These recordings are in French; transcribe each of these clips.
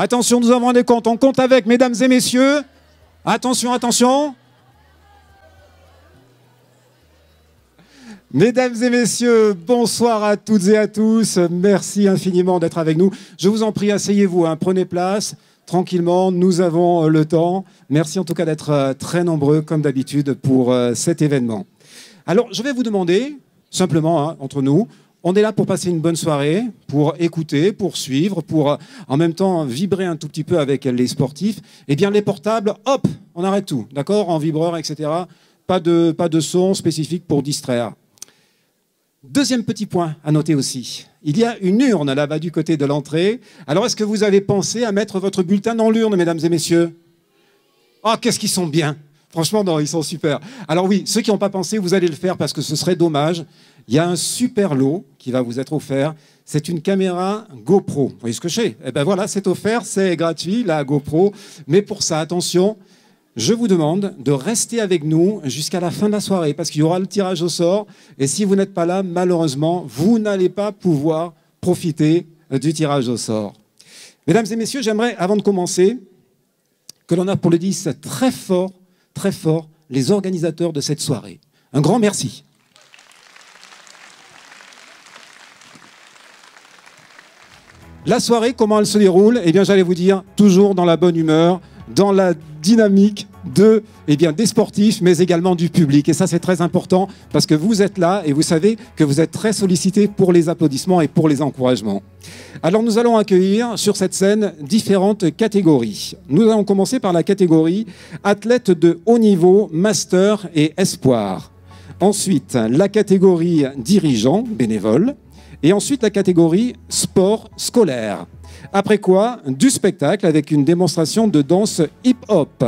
Attention, nous avons un décompte. On compte avec, mesdames et messieurs. Attention, attention. Mesdames et messieurs, bonsoir à toutes et à tous. Merci infiniment d'être avec nous. Je vous en prie, asseyez-vous, hein, prenez place tranquillement. Nous avons le temps. Merci en tout cas d'être très nombreux, comme d'habitude, pour cet événement. Alors, je vais vous demander, simplement, hein, entre nous, on est là pour passer une bonne soirée, pour écouter, pour suivre, pour en même temps vibrer un tout petit peu avec les sportifs. Eh bien, les portables, hop, on arrête tout, d'accord, en vibreur, etc. Pas de son spécifique pour distraire. Deuxième petit point à noter aussi. Il y a une urne là-bas du côté de l'entrée. Alors, est-ce que vous avez pensé à mettre votre bulletin dans l'urne, mesdames et messieurs? Oh, qu'est-ce qu'ils sont bien! Franchement, non, ils sont super. Alors oui, ceux qui n'ont pas pensé, vous allez le faire parce que ce serait dommage. Il y a un super lot qui va vous être offert. C'est une caméra GoPro. Vous voyez ce que c'est? Eh bien voilà, c'est offert, c'est gratuit, la GoPro. Mais pour ça, attention, je vous demande de rester avec nous jusqu'à la fin de la soirée parce qu'il y aura le tirage au sort. Et si vous n'êtes pas là, malheureusement, vous n'allez pas pouvoir profiter du tirage au sort. Mesdames et messieurs, j'aimerais, avant de commencer, que l'on applaudisse très fort les organisateurs de cette soirée. Un grand merci. La soirée, comment elle se déroule? Eh bien, j'allais vous dire, toujours dans la bonne humeur, dans la dynamique des sportifs, mais également du public. Et ça, c'est très important parce que vous êtes là et vous savez que vous êtes très sollicités pour les applaudissements et pour les encouragements. Alors, nous allons accueillir sur cette scène différentes catégories. Nous allons commencer par la catégorie athlète de haut niveau, master et espoir. Ensuite, la catégorie dirigeant, bénévole. Et ensuite, la catégorie sport scolaire. Après quoi, du spectacle avec une démonstration de danse hip-hop.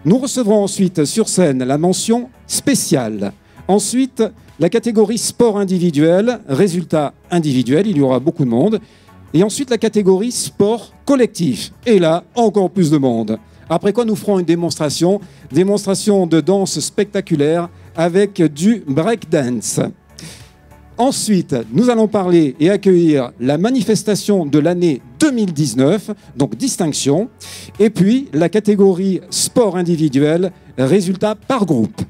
Nous recevrons ensuite sur scène la mention spéciale. Ensuite, la catégorie sport individuel, résultat individuel, il y aura beaucoup de monde. Et ensuite, la catégorie sport collectif. Et là, encore plus de monde. Après quoi, nous ferons une démonstration de danse spectaculaire avec du breakdance. Ensuite, nous allons parler et accueillir la manifestation de l'année 2019, donc distinction, et puis la catégorie sport individuel, résultat par groupe.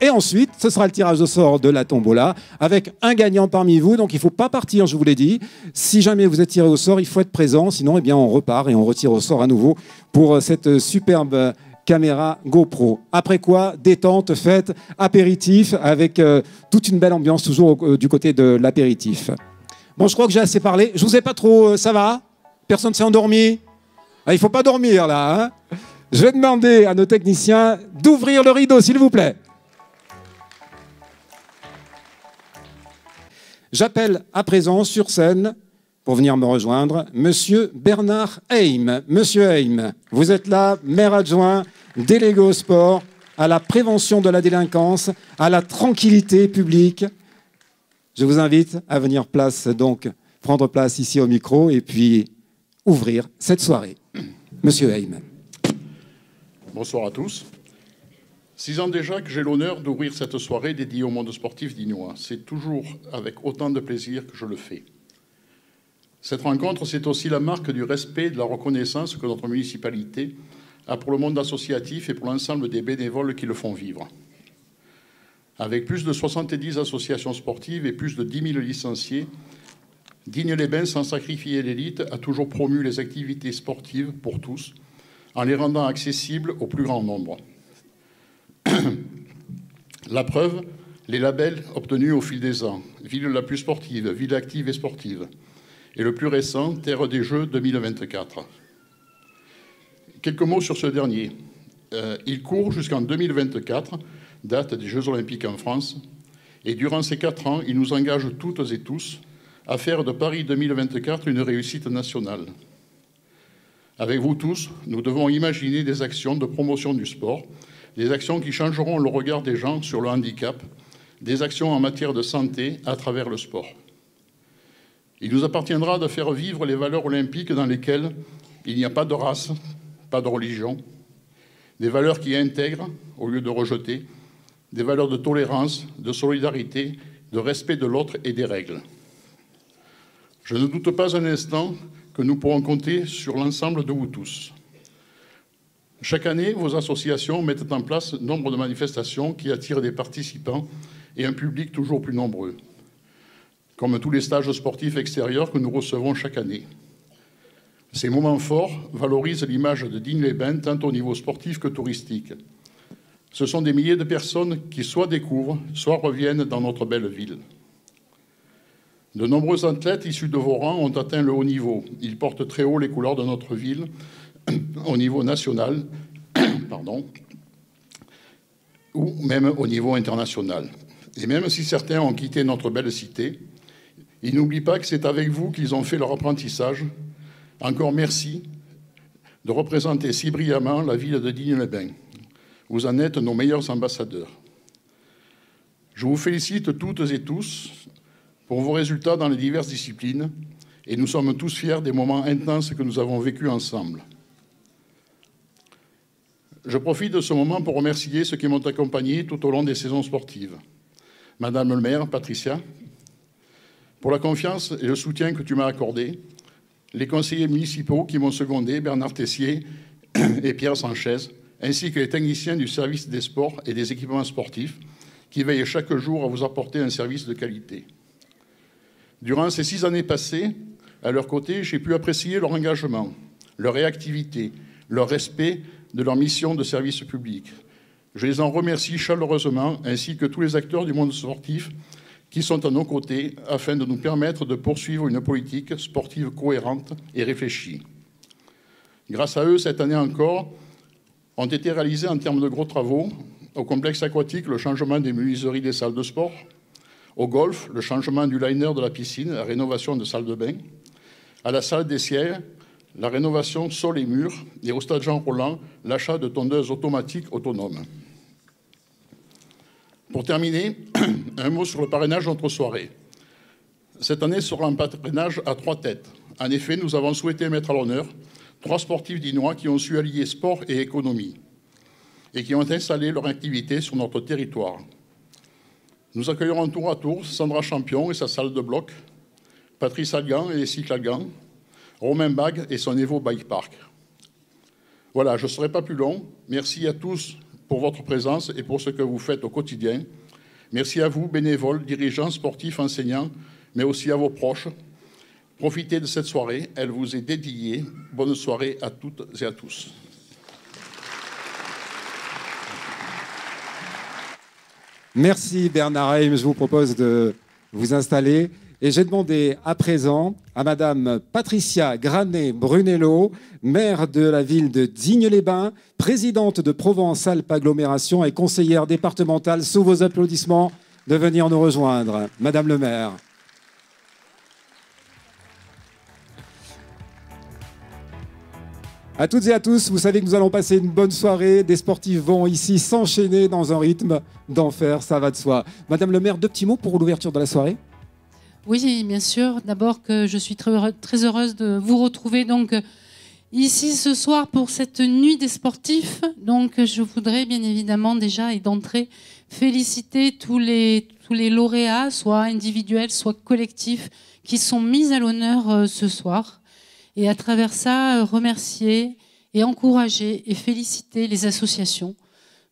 Et ensuite, ce sera le tirage au sort de la tombola, avec un gagnant parmi vous, donc il ne faut pas partir, je vous l'ai dit. Si jamais vous êtes tiré au sort, il faut être présent, sinon eh bien, on repart et on retire au sort à nouveau pour cette superbe caméra GoPro. Après quoi, détente, fête, apéritif, avec toute une belle ambiance toujours du côté de l'apéritif. Bon, je crois que j'ai assez parlé. Je vous ai pas trop... ça va? Personne s'est endormi? Ah, il ne faut pas dormir, là. Hein, je vais demander à nos techniciens d'ouvrir le rideau, s'il vous plaît. J'appelle à présent sur scène, pour venir me rejoindre, Monsieur Bernard Heim. Monsieur Heim, vous êtes là, maire adjoint, délégué au sport, à la prévention de la délinquance, à la tranquillité publique. Je vous invite à venir prendre place ici au micro et puis ouvrir cette soirée. Monsieur Heim. Bonsoir à tous. 6 ans déjà que j'ai l'honneur d'ouvrir cette soirée dédiée au monde sportif dignois. C'est toujours avec autant de plaisir que je le fais. Cette rencontre, c'est aussi la marque du respect et de la reconnaissance que notre municipalité a pour le monde associatif et pour l'ensemble des bénévoles qui le font vivre. Avec plus de 70 associations sportives et plus de 10 000 licenciés, Digne-les-Bains, sans sacrifier l'élite, a toujours promu les activités sportives pour tous, en les rendant accessibles au plus grand nombre. La preuve, les labels obtenus au fil des ans, Ville la plus sportive, Ville active et sportive, et le plus récent, Terre des Jeux 2024. Quelques mots sur ce dernier. Il court jusqu'en 2024, date des Jeux Olympiques en France, et durant ces 4 ans, il nous engage toutes et tous à faire de Paris 2024 une réussite nationale. Avec vous tous, nous devons imaginer des actions de promotion du sport, des actions qui changeront le regard des gens sur le handicap, des actions en matière de santé à travers le sport. Il nous appartiendra de faire vivre les valeurs olympiques dans lesquelles il n'y a pas de race, pas de religion, des valeurs qui intègrent au lieu de rejeter, des valeurs de tolérance, de solidarité, de respect de l'autre et des règles. Je ne doute pas un instant que nous pourrons compter sur l'ensemble de vous tous. Chaque année, vos associations mettent en place nombre de manifestations qui attirent des participants et un public toujours plus nombreux, comme tous les stages sportifs extérieurs que nous recevons chaque année. Ces moments forts valorisent l'image de Digne-les-Bains tant au niveau sportif que touristique. Ce sont des milliers de personnes qui soit découvrent, soit reviennent dans notre belle ville. De nombreux athlètes issus de vos rangs ont atteint le haut niveau. Ils portent très haut les couleurs de notre ville au niveau national ou même au niveau international. Et même si certains ont quitté notre belle cité, ils n'oublient pas que c'est avec vous qu'ils ont fait leur apprentissage. Encore merci de représenter si brillamment la ville de Digne-les-Bains. Vous en êtes nos meilleurs ambassadeurs. Je vous félicite toutes et tous pour vos résultats dans les diverses disciplines et nous sommes tous fiers des moments intenses que nous avons vécus ensemble. Je profite de ce moment pour remercier ceux qui m'ont accompagné tout au long des saisons sportives. Madame le maire, Patricia, pour la confiance et le soutien que tu m'as accordé, les conseillers municipaux qui m'ont secondé, Bernard Tessier et Pierre Sanchez, ainsi que les techniciens du service des sports et des équipements sportifs qui veillent chaque jour à vous apporter un service de qualité. Durant ces 6 années passées, à leur côté, j'ai pu apprécier leur engagement, leur réactivité, leur respect de leur mission de service public. Je les en remercie chaleureusement, ainsi que tous les acteurs du monde sportif qui sont à nos côtés afin de nous permettre de poursuivre une politique sportive cohérente et réfléchie. Grâce à eux, cette année encore, ont été réalisés en termes de gros travaux au complexe aquatique le changement des menuiseries des salles de sport, au golf le changement du liner de la piscine, la rénovation de salles de bain, à la salle des sièges la rénovation sol et murs et au stade Jean Roland l'achat de tondeuses automatiques autonomes. Pour terminer, un mot sur le parrainage de notre soirée. Cette année sera un parrainage à 3 têtes. En effet, nous avons souhaité mettre à l'honneur 3 sportifs dinois qui ont su allier sport et économie et qui ont installé leur activité sur notre territoire. Nous accueillerons tour à tour Sandra Champion et sa salle de bloc, Patrice Algan et les cycles Algan, Romain Bag et son Evo Bike Park. Voilà, je ne serai pas plus long. Merci à tous pour votre présence et pour ce que vous faites au quotidien. Merci à vous, bénévoles, dirigeants, sportifs, enseignants, mais aussi à vos proches. Profitez de cette soirée, elle vous est dédiée. Bonne soirée à toutes et à tous. Merci Bernard Heim, je vous propose de vous installer. Et j'ai demandé à présent à Madame Patricia Granet-Brunello, maire de la ville de Digne-les-Bains, présidente de Provence-Alpes Agglomération et conseillère départementale, sous vos applaudissements, de venir nous rejoindre. Madame le maire. À toutes et à tous, vous savez que nous allons passer une bonne soirée. Des sportifs vont ici s'enchaîner dans un rythme d'enfer, ça va de soi. Madame le maire, 2 petits mots pour l'ouverture de la soirée. Oui, bien sûr. D'abord que je suis très heureuse de vous retrouver donc ici ce soir pour cette nuit des sportifs. Donc je voudrais bien évidemment déjà et d'entrée féliciter tous les lauréats, soit individuels, soit collectifs, qui sont mis à l'honneur ce soir. Et à travers ça, remercier et encourager et féliciter les associations.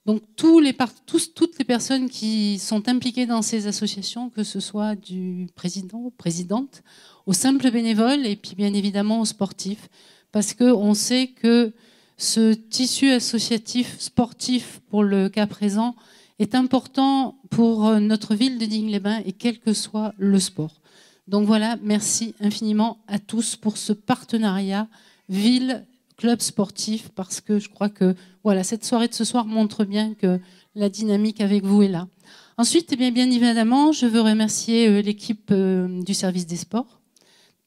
Donc toutes les personnes qui sont impliquées dans ces associations, que ce soit du président ou présidente, aux simples bénévoles et puis bien évidemment aux sportifs, parce qu'on sait que ce tissu associatif sportif, pour le cas présent, est important pour notre ville de Digne-les-Bains et quel que soit le sport. Donc voilà, merci infiniment à tous pour ce partenariat ville-club sportif, parce que je crois que voilà, cette soirée de ce soir montre bien que la dynamique avec vous est là. Ensuite, eh bien évidemment, je veux remercier l'équipe du service des sports,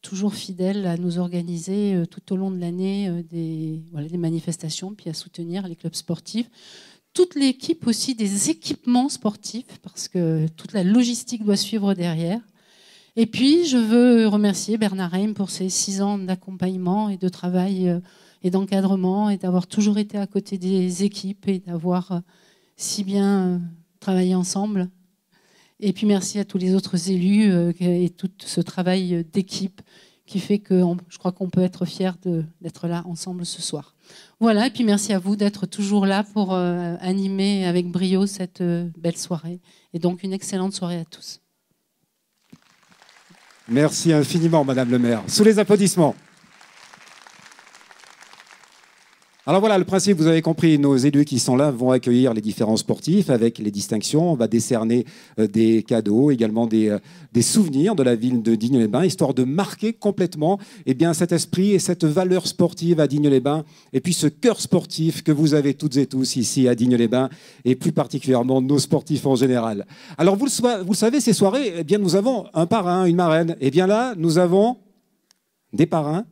toujours fidèle à nous organiser tout au long de l'année des manifestations, puis à soutenir les clubs sportifs. Toute l'équipe aussi des équipements sportifs, parce que toute la logistique doit suivre derrière. Et puis, je veux remercier Bernard Heim pour ses 6 ans d'accompagnement et de travail et d'encadrement et d'avoir toujours été à côté des équipes et d'avoir si bien travaillé ensemble. Et puis, merci à tous les autres élus et tout ce travail d'équipe qui fait que je crois qu'on peut être fiers d'être là ensemble ce soir. Voilà, et puis merci à vous d'être toujours là pour animer avec brio cette belle soirée. Et donc une excellente soirée à tous. Merci infiniment, Madame le maire. Sous les applaudissements. Alors voilà, le principe, vous avez compris, nos élus qui sont là vont accueillir les différents sportifs avec les distinctions. On va décerner des cadeaux, également des souvenirs de la ville de Digne-les-Bains, histoire de marquer complètement cet esprit et cette valeur sportive à Digne-les-Bains, et puis ce cœur sportif que vous avez toutes et tous ici à Digne-les-Bains, et plus particulièrement nos sportifs en général. Alors vous le savez, ces soirées, nous avons un parrain, une marraine. Et bien là, nous avons des parrains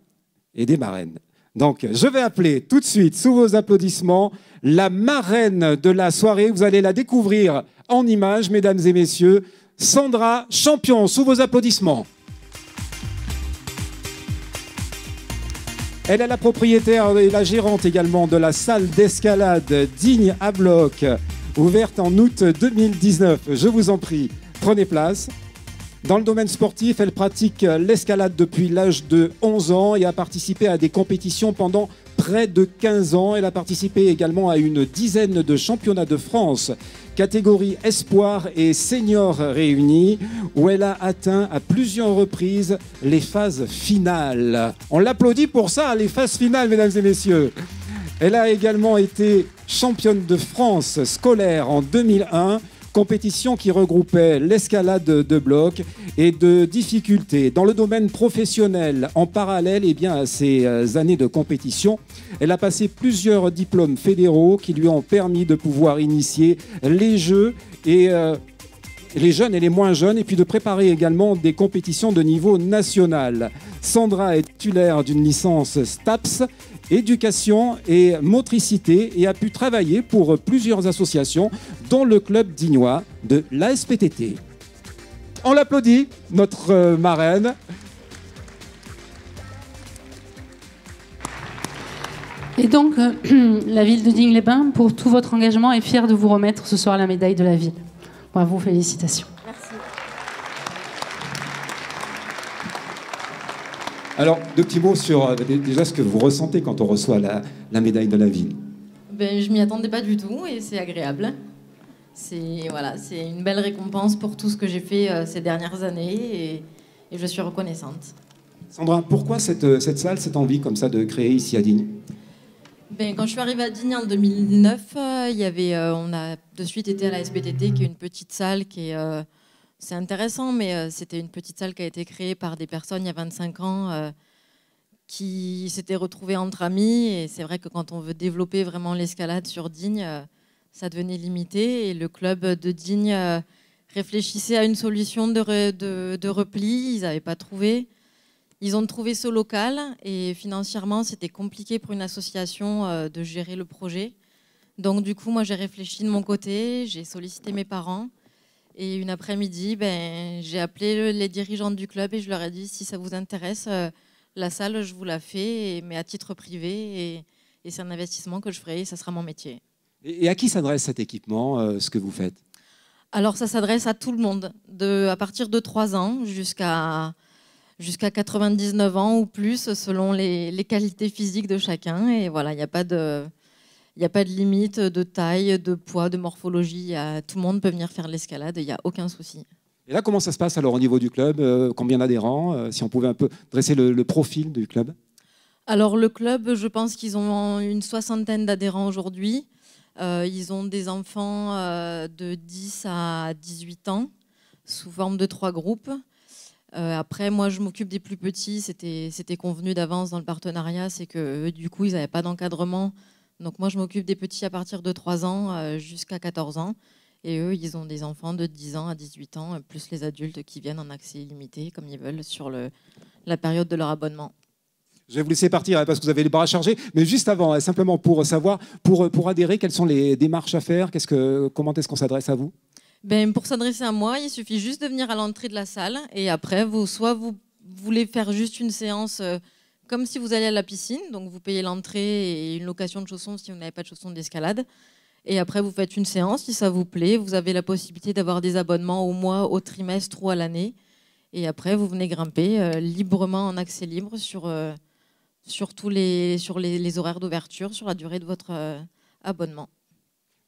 et des marraines. Donc, je vais appeler tout de suite, sous vos applaudissements, la marraine de la soirée. Vous allez la découvrir en images, mesdames et messieurs. Sandra Champion, sous vos applaudissements. Elle est la propriétaire et la gérante également de la salle d'escalade Digne à Bloc, ouverte en août 2019. Je vous en prie, prenez place. Dans le domaine sportif, elle pratique l'escalade depuis l'âge de 11 ans et a participé à des compétitions pendant près de 15 ans. Elle a participé également à une dizaine de championnats de France, catégorie espoir et senior réunis, où elle a atteint à plusieurs reprises les phases finales. On l'applaudit pour ça, les phases finales, mesdames et messieurs. Elle a également été championne de France scolaire en 2001, compétition qui regroupait l'escalade de bloc et de difficultés. Dans le domaine professionnel, en parallèle à ces années de compétition, elle a passé plusieurs diplômes fédéraux qui lui ont permis de pouvoir initier les jeux et les jeunes et les moins jeunes, et puis de préparer également des compétitions de niveau national. Sandra est titulaire d'une licence STAPS, éducation et motricité, et a pu travailler pour plusieurs associations, dont le club dignois de l'ASPTT. On l'applaudit, notre marraine. Et donc, la ville de Digne-les-Bains, pour tout votre engagement, est fière de vous remettre ce soir la médaille de la ville. Bravo, félicitations. Merci. Alors, deux petits mots sur déjà ce que vous ressentez quand on reçoit la médaille de la ville. Je m'y attendais pas du tout et c'est agréable. C'est une belle récompense pour tout ce que j'ai fait ces dernières années et je suis reconnaissante. Sandra, pourquoi cette salle, cette envie comme ça de créer ici à Digne ? Quand je suis arrivée à Digne en 2009, on a de suite été à la SPTT, qui est une petite salle qui est... c'est intéressant, mais c'était une petite salle qui a été créée par des personnes il y a 25 ans qui s'étaient retrouvées entre amis. Et c'est vrai que quand on veut développer vraiment l'escalade sur Digne, ça devenait limité. Et le club de Digne réfléchissait à une solution de repli. Ils n'avaient pas trouvé. Ils ont trouvé ce local et financièrement, c'était compliqué pour une association de gérer le projet. Donc du coup, moi, j'ai réfléchi de mon côté, j'ai sollicité mes parents. Et une après-midi, j'ai appelé les dirigeants du club et je leur ai dit, si ça vous intéresse, la salle, je vous la fais, mais à titre privé. Et c'est un investissement que je ferai et ça sera mon métier. Et à qui s'adresse cet équipement, ce que vous faites ? Alors, ça s'adresse à tout le monde, à partir de 3 ans jusqu'à 99 ans ou plus, selon les qualités physiques de chacun. Et voilà, il n'y a pas de limite de taille, de poids, de morphologie. Tout le monde peut venir faire l'escalade, il n'y a aucun souci. Et là, comment ça se passe alors au niveau du club ? Combien d'adhérents ? Si on pouvait un peu dresser le profil du club. Alors le club, je pense qu'ils ont une 60aine d'adhérents aujourd'hui. Ils ont des enfants de 10 à 18 ans, sous forme de 3 groupes. Après, moi, je m'occupe des plus petits. C'était convenu d'avance dans le partenariat, c'est que du coup, ils n'avaient pas d'encadrement. Donc moi, je m'occupe des petits à partir de 3 ans jusqu'à 14 ans. Et eux, ils ont des enfants de 10 ans à 18 ans, plus les adultes qui viennent en accès illimité, comme ils veulent, sur la période de leur abonnement. Je vais vous laisser partir parce que vous avez les bras chargés. Mais juste avant, simplement pour savoir, pour adhérer, quelles sont les démarches à faire ? Comment est-ce qu'on s'adresse à vous ? Pour s'adresser à moi, il suffit juste de venir à l'entrée de la salle. Et après, soit vous voulez faire juste une séance comme si vous alliez à la piscine. Donc vous payez l'entrée et une location de chaussons si vous n'avez pas de chaussons d'escalade. Et après, vous faites une séance si ça vous plaît. Vous avez la possibilité d'avoir des abonnements au mois, au trimestre ou à l'année. Et après, vous venez grimper librement en accès libre sur tous les horaires d'ouverture, sur la durée de votre abonnement.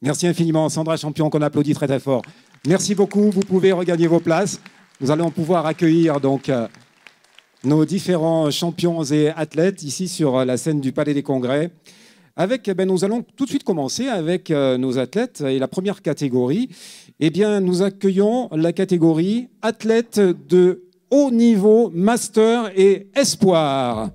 Merci infiniment, Sandra Champion, qu'on applaudit très très fort. Merci beaucoup, vous pouvez regagner vos places. Nous allons pouvoir accueillir donc nos différents champions et athlètes ici sur la scène du Palais des Congrès. Nous allons tout de suite commencer avec nos athlètes. Et la première catégorie, nous accueillons la catégorie athlète de haut niveau, master et espoir.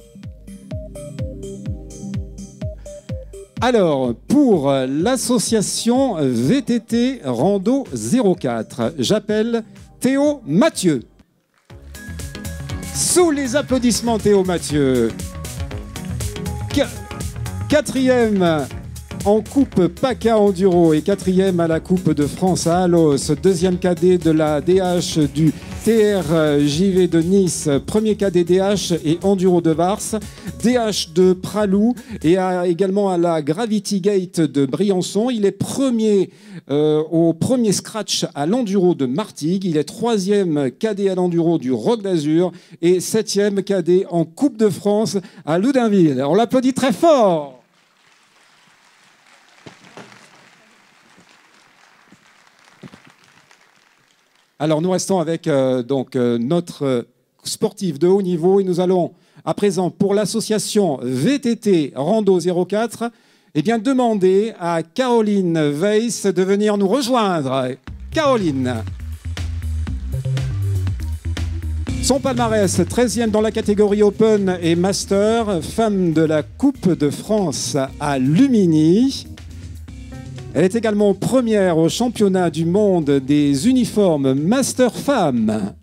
Alors, pour l'association VTT Rando 04, j'appelle Théo Mathieu. Sous les applaudissements, Théo Mathieu. Quatrième en Coupe PACA Enduro et quatrième à la Coupe de France à Alos, deuxième cadet de la DH du TRJV de Nice, premier cadet DH et Enduro de Vars, DH de Pralou et également à la Gravity Gate de Briançon. Il est premier au premier scratch à l'Enduro de Martigues. Il est troisième cadet à l'Enduro du Roc d'Azur et septième cadet en Coupe de France à Loudunville. On l'applaudit très fort. Alors nous restons avec notre sportif de haut niveau et nous allons à présent pour l'association VTT Rando 04 demander à Caroline Weiss de venir nous rejoindre. Caroline. Son palmarès, 13e dans la catégorie Open et Master, femme de la Coupe de France à Lumini. Elle est également première au championnat du monde des uniformes Master Femmes.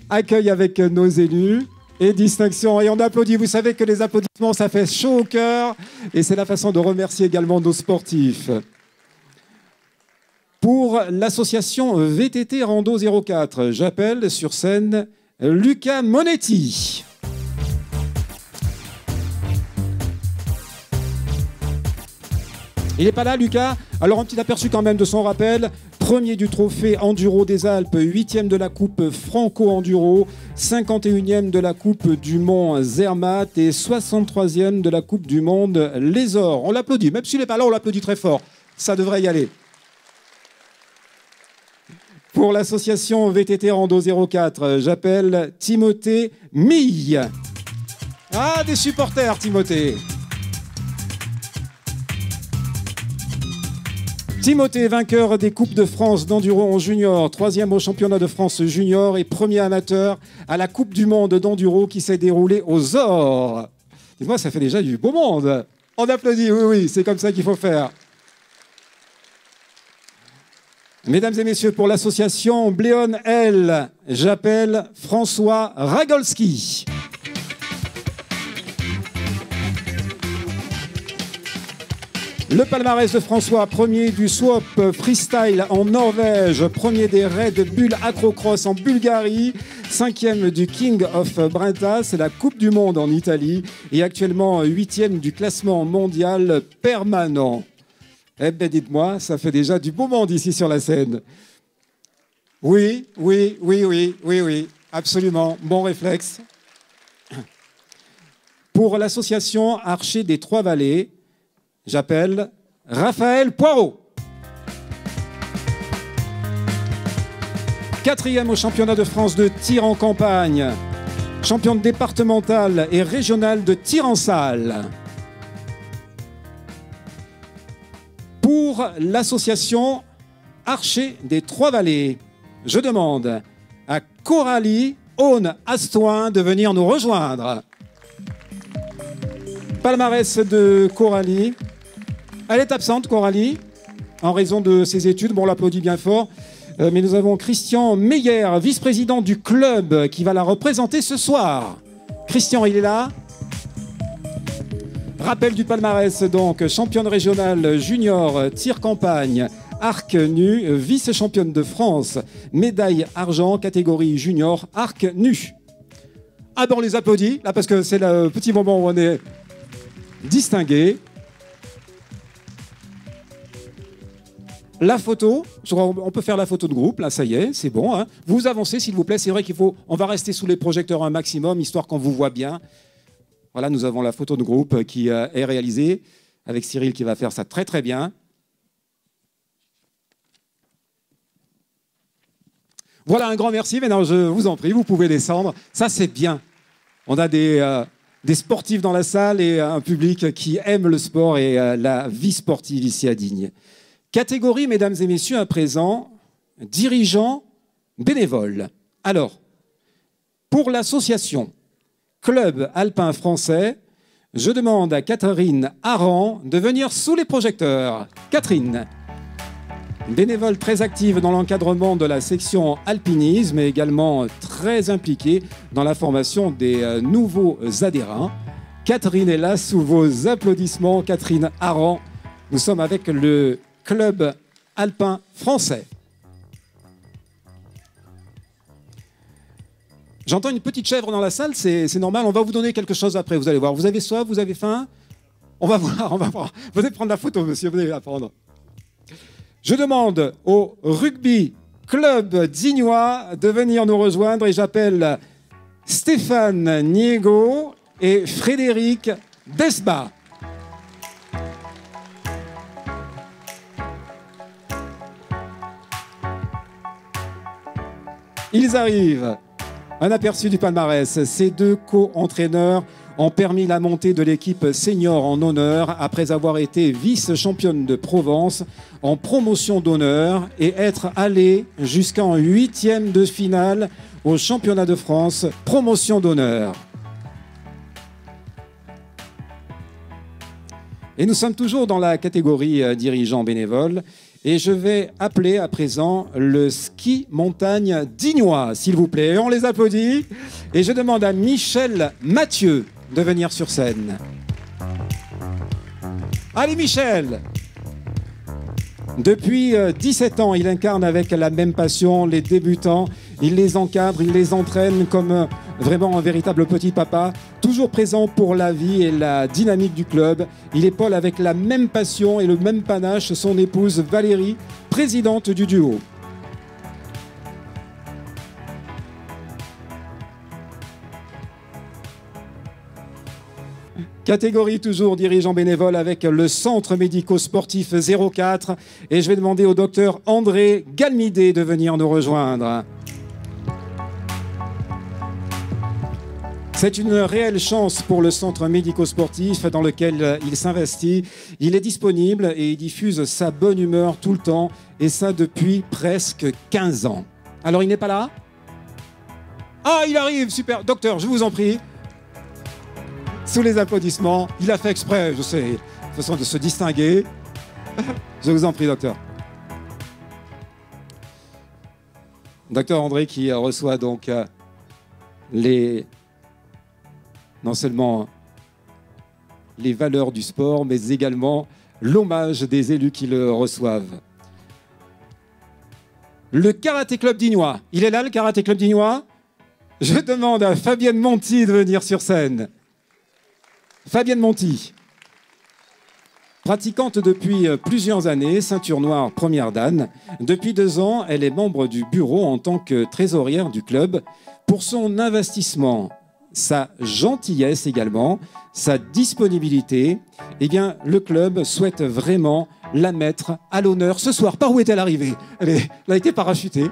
Accueil avec nos élus et distinction. Et on applaudit. Vous savez que les applaudissements, ça fait chaud au cœur. Et c'est la façon de remercier également nos sportifs. Pour l'association VTT Rando 04, j'appelle sur scène Luca Monetti. Il n'est pas là, Lucas. Alors, un petit aperçu quand même de son rappel. Premier du trophée Enduro des Alpes, 8e de la Coupe Franco-Enduro, 51e de la Coupe du Mont Zermatt et 63e de la Coupe du Monde Les Ors. On l'applaudit. Même s'il n'est pas là, on l'applaudit très fort. Ça devrait y aller. Pour l'association VTT Rando 04, j'appelle Timothée Mille. Ah, des supporters, Timothée. Timothée, vainqueur des Coupes de France d'enduro en junior, 3e au championnat de France junior et premier amateur à la Coupe du Monde d'enduro qui s'est déroulée aux Ors. Dites-moi, ça fait déjà du beau monde. On applaudit, oui, c'est comme ça qu'il faut faire. Mesdames et messieurs, pour l'association Bléon L, j'appelle François Ragolski. Le palmarès de François, premier du swap freestyle en Norvège, premier des Red Bull Acrocross en Bulgarie, 5e du King of Brenta, c'est la Coupe du Monde en Italie, et actuellement 8e du classement mondial permanent. Eh bien, dites-moi, ça fait déjà du beau monde ici sur la scène. Oui, absolument, bon réflexe. Pour l'association Archer des Trois-Vallées, j'appelle Raphaël Poirot. 4e au championnat de France de tir en campagne. Championne départementale et régionale de tir en salle. Pour l'association Archer des Trois-Vallées, je demande à Coralie Aune-Astoin de venir nous rejoindre. Palmarès de Coralie. Elle est absente, Coralie, en raison de ses études. Bon, on l'applaudit bien fort. Mais nous avons Christian Meyer, vice-président du club, qui va la représenter ce soir. Christian, il est là. Rappel du palmarès, donc, championne régionale junior, tir campagne, arc nu, vice-championne de France, médaille argent, catégorie junior, arc nu. Ah ben on les applaudit, là, parce que c'est le petit moment où on est distingué. la photo. On peut faire la photo de groupe. Là, ça y est, c'est bon. Hein. Vous avancez, s'il vous plaît. C'est vrai on va rester sous les projecteurs un maximum, histoire qu'on vous voit bien. Voilà, nous avons la photo de groupe qui est réalisée avec Cyril qui va faire ça très très bien. Voilà, un grand merci. Maintenant, je vous en prie, vous pouvez descendre. Ça, c'est bien. On a des sportifs dans la salle et un public qui aime le sport et la vie sportive ici à Digne. Catégorie, mesdames et messieurs, à présent, dirigeants bénévoles. Alors, pour l'association Club Alpin Français, je demande à Catherine Aran de venir sous les projecteurs. Catherine, bénévole très active dans l'encadrement de la section alpinisme et également très impliquée dans la formation des nouveaux adhérents. Catherine est là sous vos applaudissements. Catherine Aran, nous sommes avec le Club Alpin Français. J'entends une petite chèvre dans la salle, c'est normal. On va vous donner quelque chose après, vous allez voir. Vous avez soif, vous avez faim? On va voir, on va voir. Venez prendre la photo, monsieur, venez la prendre. Je demande au Rugby Club Dignois de venir nous rejoindre et j'appelle Stéphane Niego et Frédéric Desba. Ils arrivent. Un aperçu du palmarès. Ces deux co-entraîneurs ont permis la montée de l'équipe senior en honneur après avoir été vice-championne de Provence en promotion d'honneur et être allés jusqu'en 8e de finale au championnat de France promotion d'honneur. Et nous sommes toujours dans la catégorie dirigeants bénévoles. Et je vais appeler à présent le ski montagne dignois, s'il vous plaît. On les applaudit. Et je demande à Michel Mathieu de venir sur scène. Allez Michel! Depuis 17 ans, il incarne avec la même passion les débutants. Il les encadre, il les entraîne comme vraiment un véritable petit papa, toujours présent pour la vie et la dynamique du club. Il épaule avec la même passion et le même panache son épouse Valérie, présidente du duo. Catégorie toujours dirigeant bénévole avec le centre médico-sportif 04. Et je vais demander au docteur André Galmidé de venir nous rejoindre. C'est une réelle chance pour le centre médico-sportif dans lequel il s'investit. Il est disponible et il diffuse sa bonne humeur tout le temps, et ça depuis presque 15 ans. Alors, il n'est pas là? Ah, il arrive, super. Docteur, je vous en prie. Sous les applaudissements. Il a fait exprès, je sais, de façon de se distinguer. Je vous en prie, docteur. Docteur André qui reçoit donc non seulement les valeurs du sport, mais également l'hommage des élus qui le reçoivent. Le Karaté Club Dignois. Il est là, le Karaté Club Dignois? Je demande à Fabienne Monti de venir sur scène. Fabienne Monti, pratiquante depuis plusieurs années, ceinture noire première dan. Depuis 2 ans, elle est membre du bureau en tant que trésorière du club. Pour son investissement, sa gentillesse également, sa disponibilité, eh bien, le club souhaite vraiment la mettre à l'honneur ce soir. Par où est-elle arrivée? Elle a été parachutée.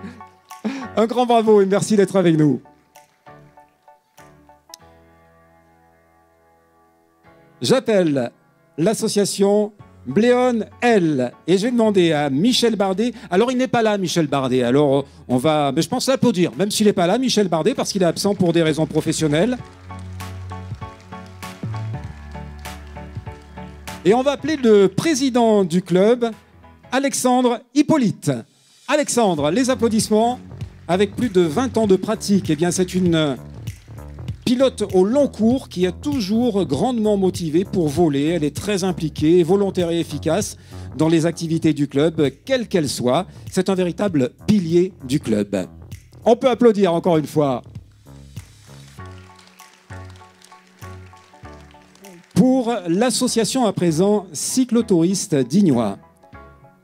Un grand bravo et merci d'être avec nous. J'appelle l'association Bléone L et je vais demander à Michel Bardet. Alors il n'est pas là, Michel Bardet. Alors on va, mais je pense l'applaudir, même s'il n'est pas là, Michel Bardet, parce qu'il est absent pour des raisons professionnelles. Et on va appeler le président du club, Alexandre Hippolyte. Alexandre, les applaudissements. Avec plus de 20 ans de pratique, eh bien c'est une pilote au long cours qui est toujours grandement motivée pour voler. Elle est très impliquée, volontaire et efficace dans les activités du club, quelles qu'elles soient. C'est un véritable pilier du club. On peut applaudir encore une fois. Pour l'association à présent cyclotouristes dignois,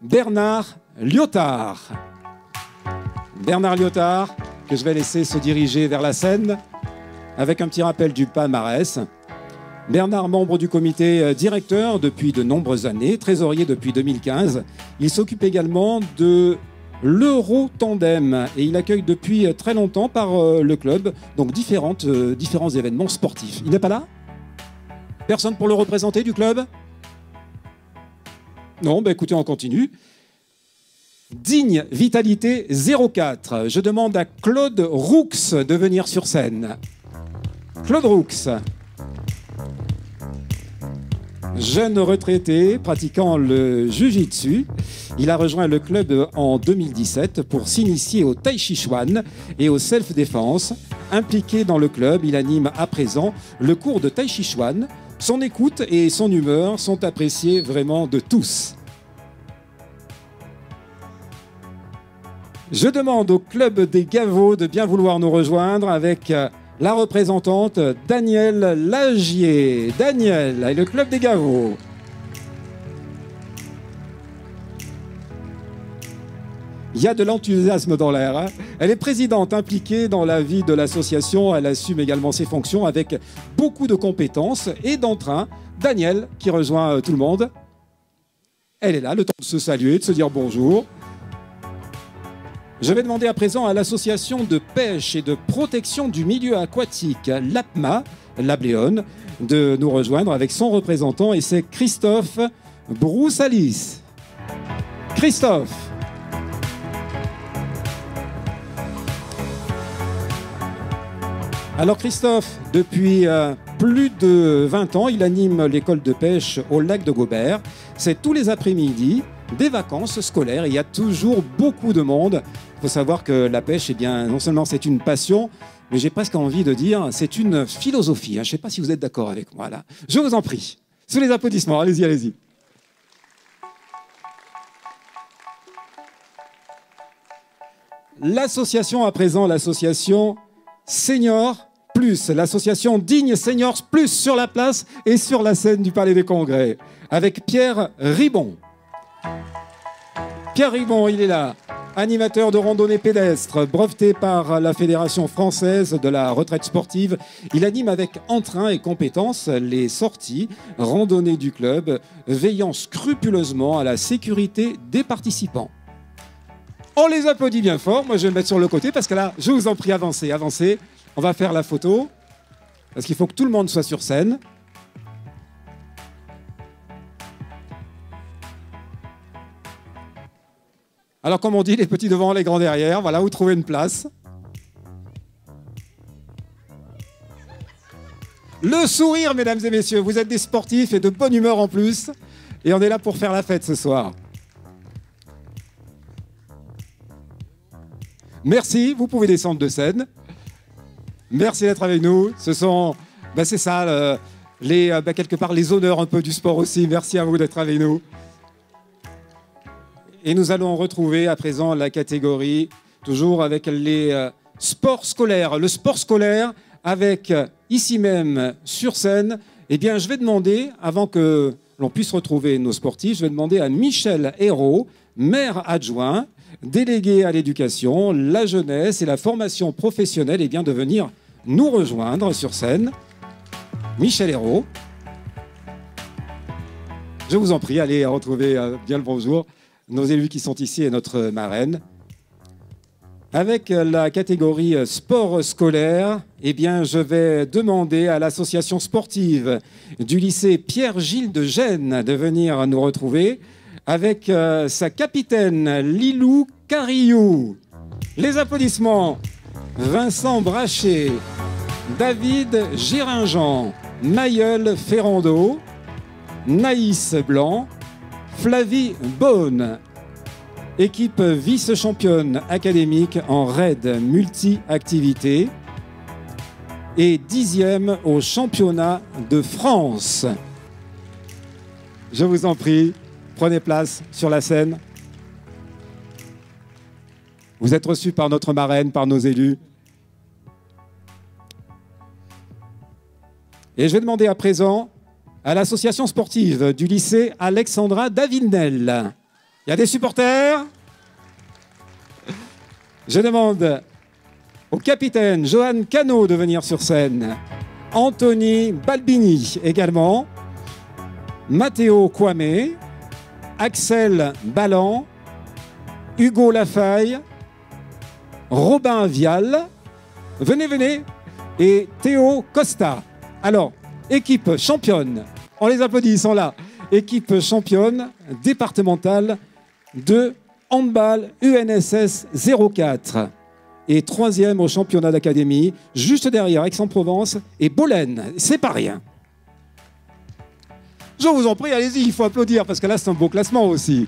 Bernard Lyotard. Bernard Lyotard, que je vais laisser se diriger vers la scène avec un petit rappel du palmarès. Bernard, membre du comité directeur depuis de nombreuses années, trésorier depuis 2015. Il s'occupe également de l'Euro-Tandem et il accueille depuis très longtemps par le club donc différents événements sportifs. Il n'est pas là? Personne pour le représenter du club? Non, bah écoutez, on continue. Digne Vitalité 04. Je demande à Claude Roux de venir sur scène. Claude Roux. Jeune retraité pratiquant le Jiu-Jitsu, il a rejoint le club en 2017 pour s'initier au Tai Chi Chuan et au self-défense. Impliqué dans le club, il anime à présent le cours de Tai Chi Chuan. Son écoute et son humeur sont appréciés vraiment de tous. Je demande au club des Gavots de bien vouloir nous rejoindre avec la représentante Danielle Lagier. Danielle et le club des Gavots. Il y a de l'enthousiasme dans l'air. Hein. Elle est présidente impliquée dans la vie de l'association. Elle assume également ses fonctions avec beaucoup de compétences et d'entrain. Danielle qui rejoint tout le monde. Elle est là, le temps de se saluer, de se dire bonjour. Je vais demander à présent à l'association de pêche et de protection du milieu aquatique, l'APMA, Labléone, de nous rejoindre avec son représentant et c'est Christophe Broussalis. Christophe. Alors Christophe, depuis plus de 20 ans, il anime l'école de pêche au lac de Gobert. C'est tous les après-midi, des vacances scolaires. Il y a toujours beaucoup de monde. Il faut savoir que la pêche, eh bien, non seulement c'est une passion, mais j'ai presque envie de dire c'est une philosophie. Hein. Je ne sais pas si vous êtes d'accord avec moi là. Je vous en prie. Sous les applaudissements, allez-y, allez-y. L'association à présent, l'association Senior Plus, l'association Digne Seniors Plus sur la place et sur la scène du Palais des Congrès, avec Pierre Ribon. Pierre Ribon, il est là, animateur de randonnée pédestre, breveté par la Fédération française de la retraite sportive. Il anime avec entrain et compétence les sorties randonnées du club, veillant scrupuleusement à la sécurité des participants. On les applaudit bien fort. Moi, je vais me mettre sur le côté parce que là, je vous en prie, avancez, avancez. On va faire la photo parce qu'il faut que tout le monde soit sur scène. Alors, comme on dit, les petits devant, les grands derrière. Voilà, vous trouvez une place. Le sourire, mesdames et messieurs. Vous êtes des sportifs et de bonne humeur en plus. Et on est là pour faire la fête ce soir. Merci, vous pouvez descendre de scène. Merci d'être avec nous. Ce sont, c'est ça, quelque part les honneurs un peu du sport aussi. Merci à vous d'être avec nous. Et nous allons retrouver à présent la catégorie, toujours avec les sports scolaires. Le sport scolaire avec, ici même, sur scène, eh bien, je vais demander, avant que l'on puisse retrouver nos sportifs, je vais demander à Michel Hérault, maire adjoint, délégué à l'éducation, la jeunesse et la formation professionnelle, eh bien, de venir nous rejoindre sur scène. Michel Hérault. Je vous en prie, allez retrouver bien le bonjour. Nos élus qui sont ici et notre marraine. Avec la catégorie sport scolaire, eh bien, je vais demander à l'association sportive du lycée Pierre-Gilles de Gênes de venir nous retrouver avec sa capitaine Lilou Carillou. Les applaudissements. Vincent Brachet, David Géringent, Mayeul Ferrando, Naïs Blanc, Flavie Beaune, équipe vice-championne académique en raid multi-activité et 10e au championnat de France. Je vous en prie, prenez place sur la scène. Vous êtes reçus par notre marraine, par nos élus. Et je vais demander à présent à l'association sportive du lycée Alexandra Davinel. Il y a des supporters? Je demande au capitaine Johan Cano de venir sur scène. Anthony Balbini également. Matteo Kwame. Axel Ballan. Hugo Lafaille. Robin Vial. Venez, venez. Et Théo Costa. Alors, équipe championne. On les applaudit, ils sont là. Équipe championne départementale de handball UNSS 04. Et troisième au championnat d'académie, juste derrière Aix-en-Provence et Bolène. C'est pas rien. Je vous en prie, allez-y, il faut applaudir parce que là, c'est un beau classement aussi.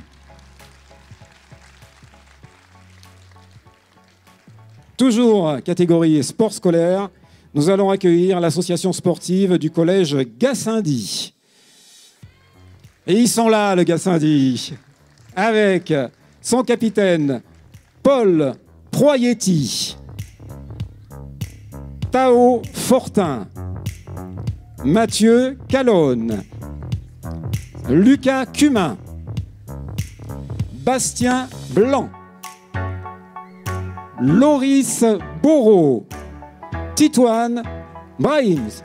Toujours catégorie sport scolaire, nous allons accueillir l'association sportive du collège Gassendi. Et ils sont là, le Gassendi, avec son capitaine Paul Proietti, Tao Fortin, Mathieu Calonne, Lucas Cumin, Bastien Blanc, Loris Bourreau, Titoine Brahims,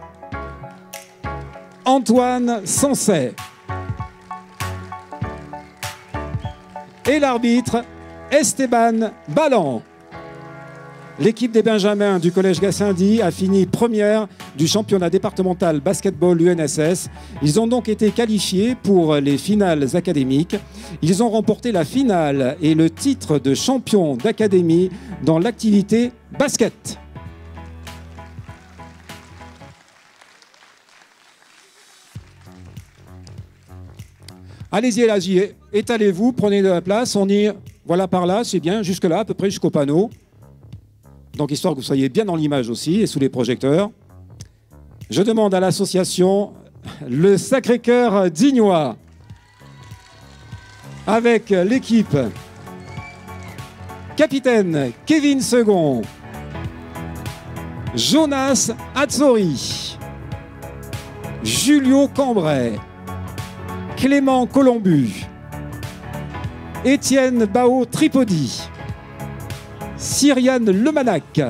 Antoine Sancet et l'arbitre Esteban Ballan. L'équipe des Benjamins du collège Gassendi a fini première du championnat départemental basketball UNSS. Ils ont donc été qualifiés pour les finales académiques. Ils ont remporté la finale et le titre de champion d'académie dans l'activité basket. Allez-y, allez-y, étalez-vous, prenez de la place. On y, voilà par là, c'est bien, jusque là, à peu près jusqu'au panneau. Donc, histoire que vous soyez bien dans l'image aussi et sous les projecteurs. Je demande à l'association Le Sacré-Cœur d'Ignois, avec l'équipe capitaine Kevin Second, Jonas Azzori, Julio Cambrai, Clément Colombu, Étienne Bao Tripodi, Cyriane Lemanac,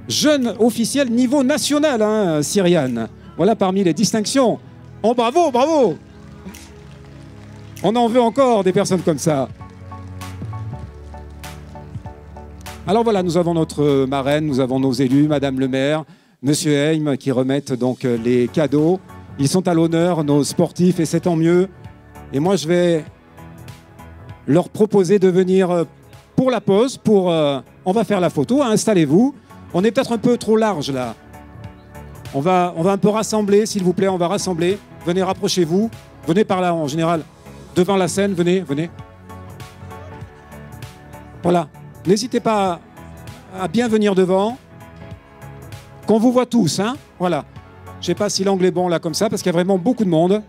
jeune officiel niveau national, hein, Cyriane. Voilà parmi les distinctions. Oh, bravo, bravo! On en veut encore des personnes comme ça. Alors voilà, nous avons notre marraine, nous avons nos élus, Madame le maire, Monsieur Heim, qui remettent donc les cadeaux. Ils sont à l'honneur, nos sportifs, et c'est tant mieux. Et moi, je vais leur proposer de venir pour la pause, on va faire la photo, hein, installez-vous. On est peut-être un peu trop large là. On va un peu rassembler, s'il vous plaît, on va rassembler. Venez, rapprochez-vous. Venez par là, en général, devant la scène, venez, venez. Voilà. N'hésitez pas à bien venir devant. Qu'on vous voit tous, hein. Voilà. Je ne sais pas si l'angle est bon là comme ça, parce qu'il y a vraiment beaucoup de monde.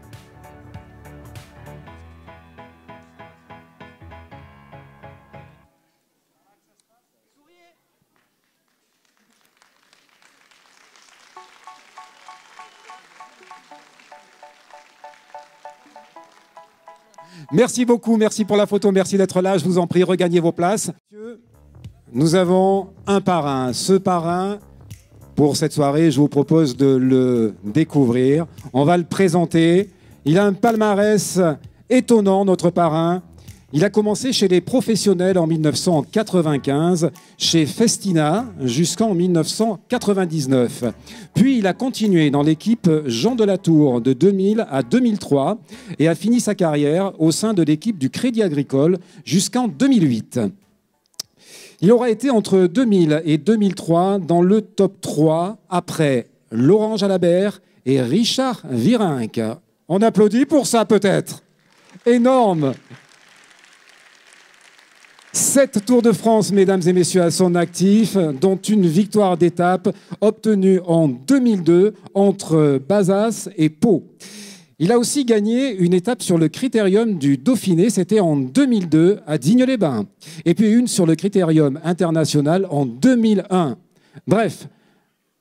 Merci beaucoup, merci pour la photo, merci d'être là. Je vous en prie, regagnez vos places. Nous avons un parrain. Ce parrain, pour cette soirée, je vous propose de le découvrir. On va le présenter. Il a un palmarès étonnant, notre parrain. Il a commencé chez les professionnels en 1995, chez Festina jusqu'en 1999. Puis il a continué dans l'équipe Jean de la Tour de 2000 à 2003 et a fini sa carrière au sein de l'équipe du Crédit Agricole jusqu'en 2008. Il aura été entre 2000 et 2003 dans le top 3 après Laurent Jalabert et Richard Virenque. On applaudit pour ça peut-être. Énorme! 7 Tours de France, mesdames et messieurs, à son actif, dont une victoire d'étape obtenue en 2002 entre Bazas et Pau. Il a aussi gagné une étape sur le critérium du Dauphiné, c'était en 2002 à Digne-les-Bains. Et puis une sur le critérium international en 2001. Bref,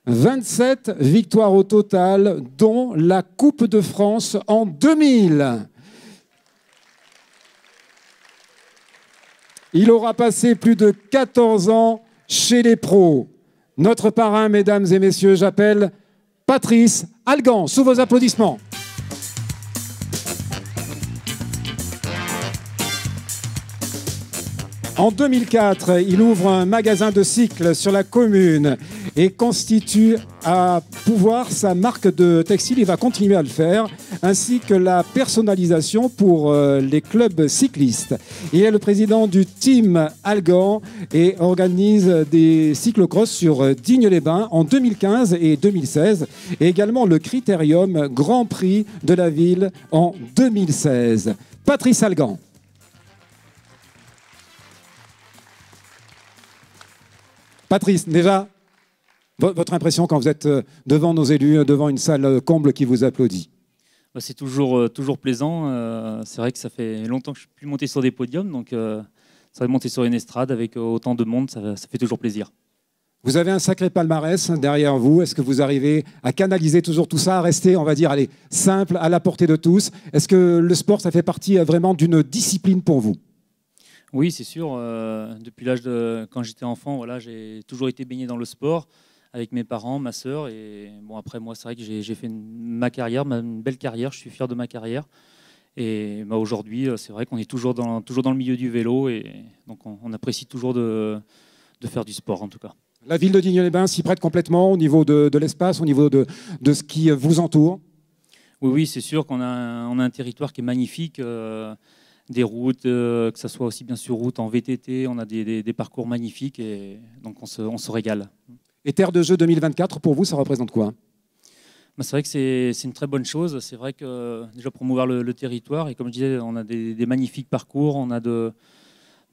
27 victoires au total, dont la Coupe de France en 2000. Il aura passé plus de 14 ans chez les pros. Notre parrain, mesdames et messieurs, j'appelle Patrice Algan. Sous vos applaudissements. En 2004, il ouvre un magasin de cycles sur la commune et constitue à pouvoir sa marque de textile. Il va continuer à le faire, ainsi que la personnalisation pour les clubs cyclistes. Il est le président du Team Algan et organise des cyclocross sur Digne-les-Bains en 2015 et 2016, et également le Critérium Grand Prix de la ville en 2016. Patrice Algan. Patrice, déjà, votre impression quand vous êtes devant nos élus, devant une salle comble qui vous applaudit? C'est toujours plaisant. C'est vrai que ça fait longtemps que je ne suis plus monté sur des podiums, donc ça va monter sur une estrade avec autant de monde, ça fait toujours plaisir. Vous avez un sacré palmarès derrière vous. Est-ce que vous arrivez à canaliser toujours tout ça, à rester, on va dire, allez, simple, à la portée de tous? Est-ce que le sport, ça fait partie vraiment d'une discipline pour vous? Oui, c'est sûr. Depuis l'âge de quand j'étais enfant, voilà, j'ai toujours été baigné dans le sport avec mes parents, ma sœur. Et bon, après moi, c'est vrai que j'ai fait ma carrière, une belle carrière. Je suis fier de ma carrière. Et bah, aujourd'hui, c'est vrai qu'on est toujours dans le milieu du vélo, et donc on apprécie toujours de faire du sport en tout cas. La ville de Digne-les-Bains s'y prête complètement au niveau de l'espace, au niveau de ce qui vous entoure? Oui, c'est sûr qu'on a un territoire qui est magnifique. Des routes, que ce soit aussi bien sûr route en VTT, on a des parcours magnifiques, et donc on se régale. Et Terre de Jeux 2024, pour vous, ça représente quoi? Bah, c'est vrai que c'est une très bonne chose. C'est vrai que déjà promouvoir le territoire, et comme je disais, on a des magnifiques parcours, on a de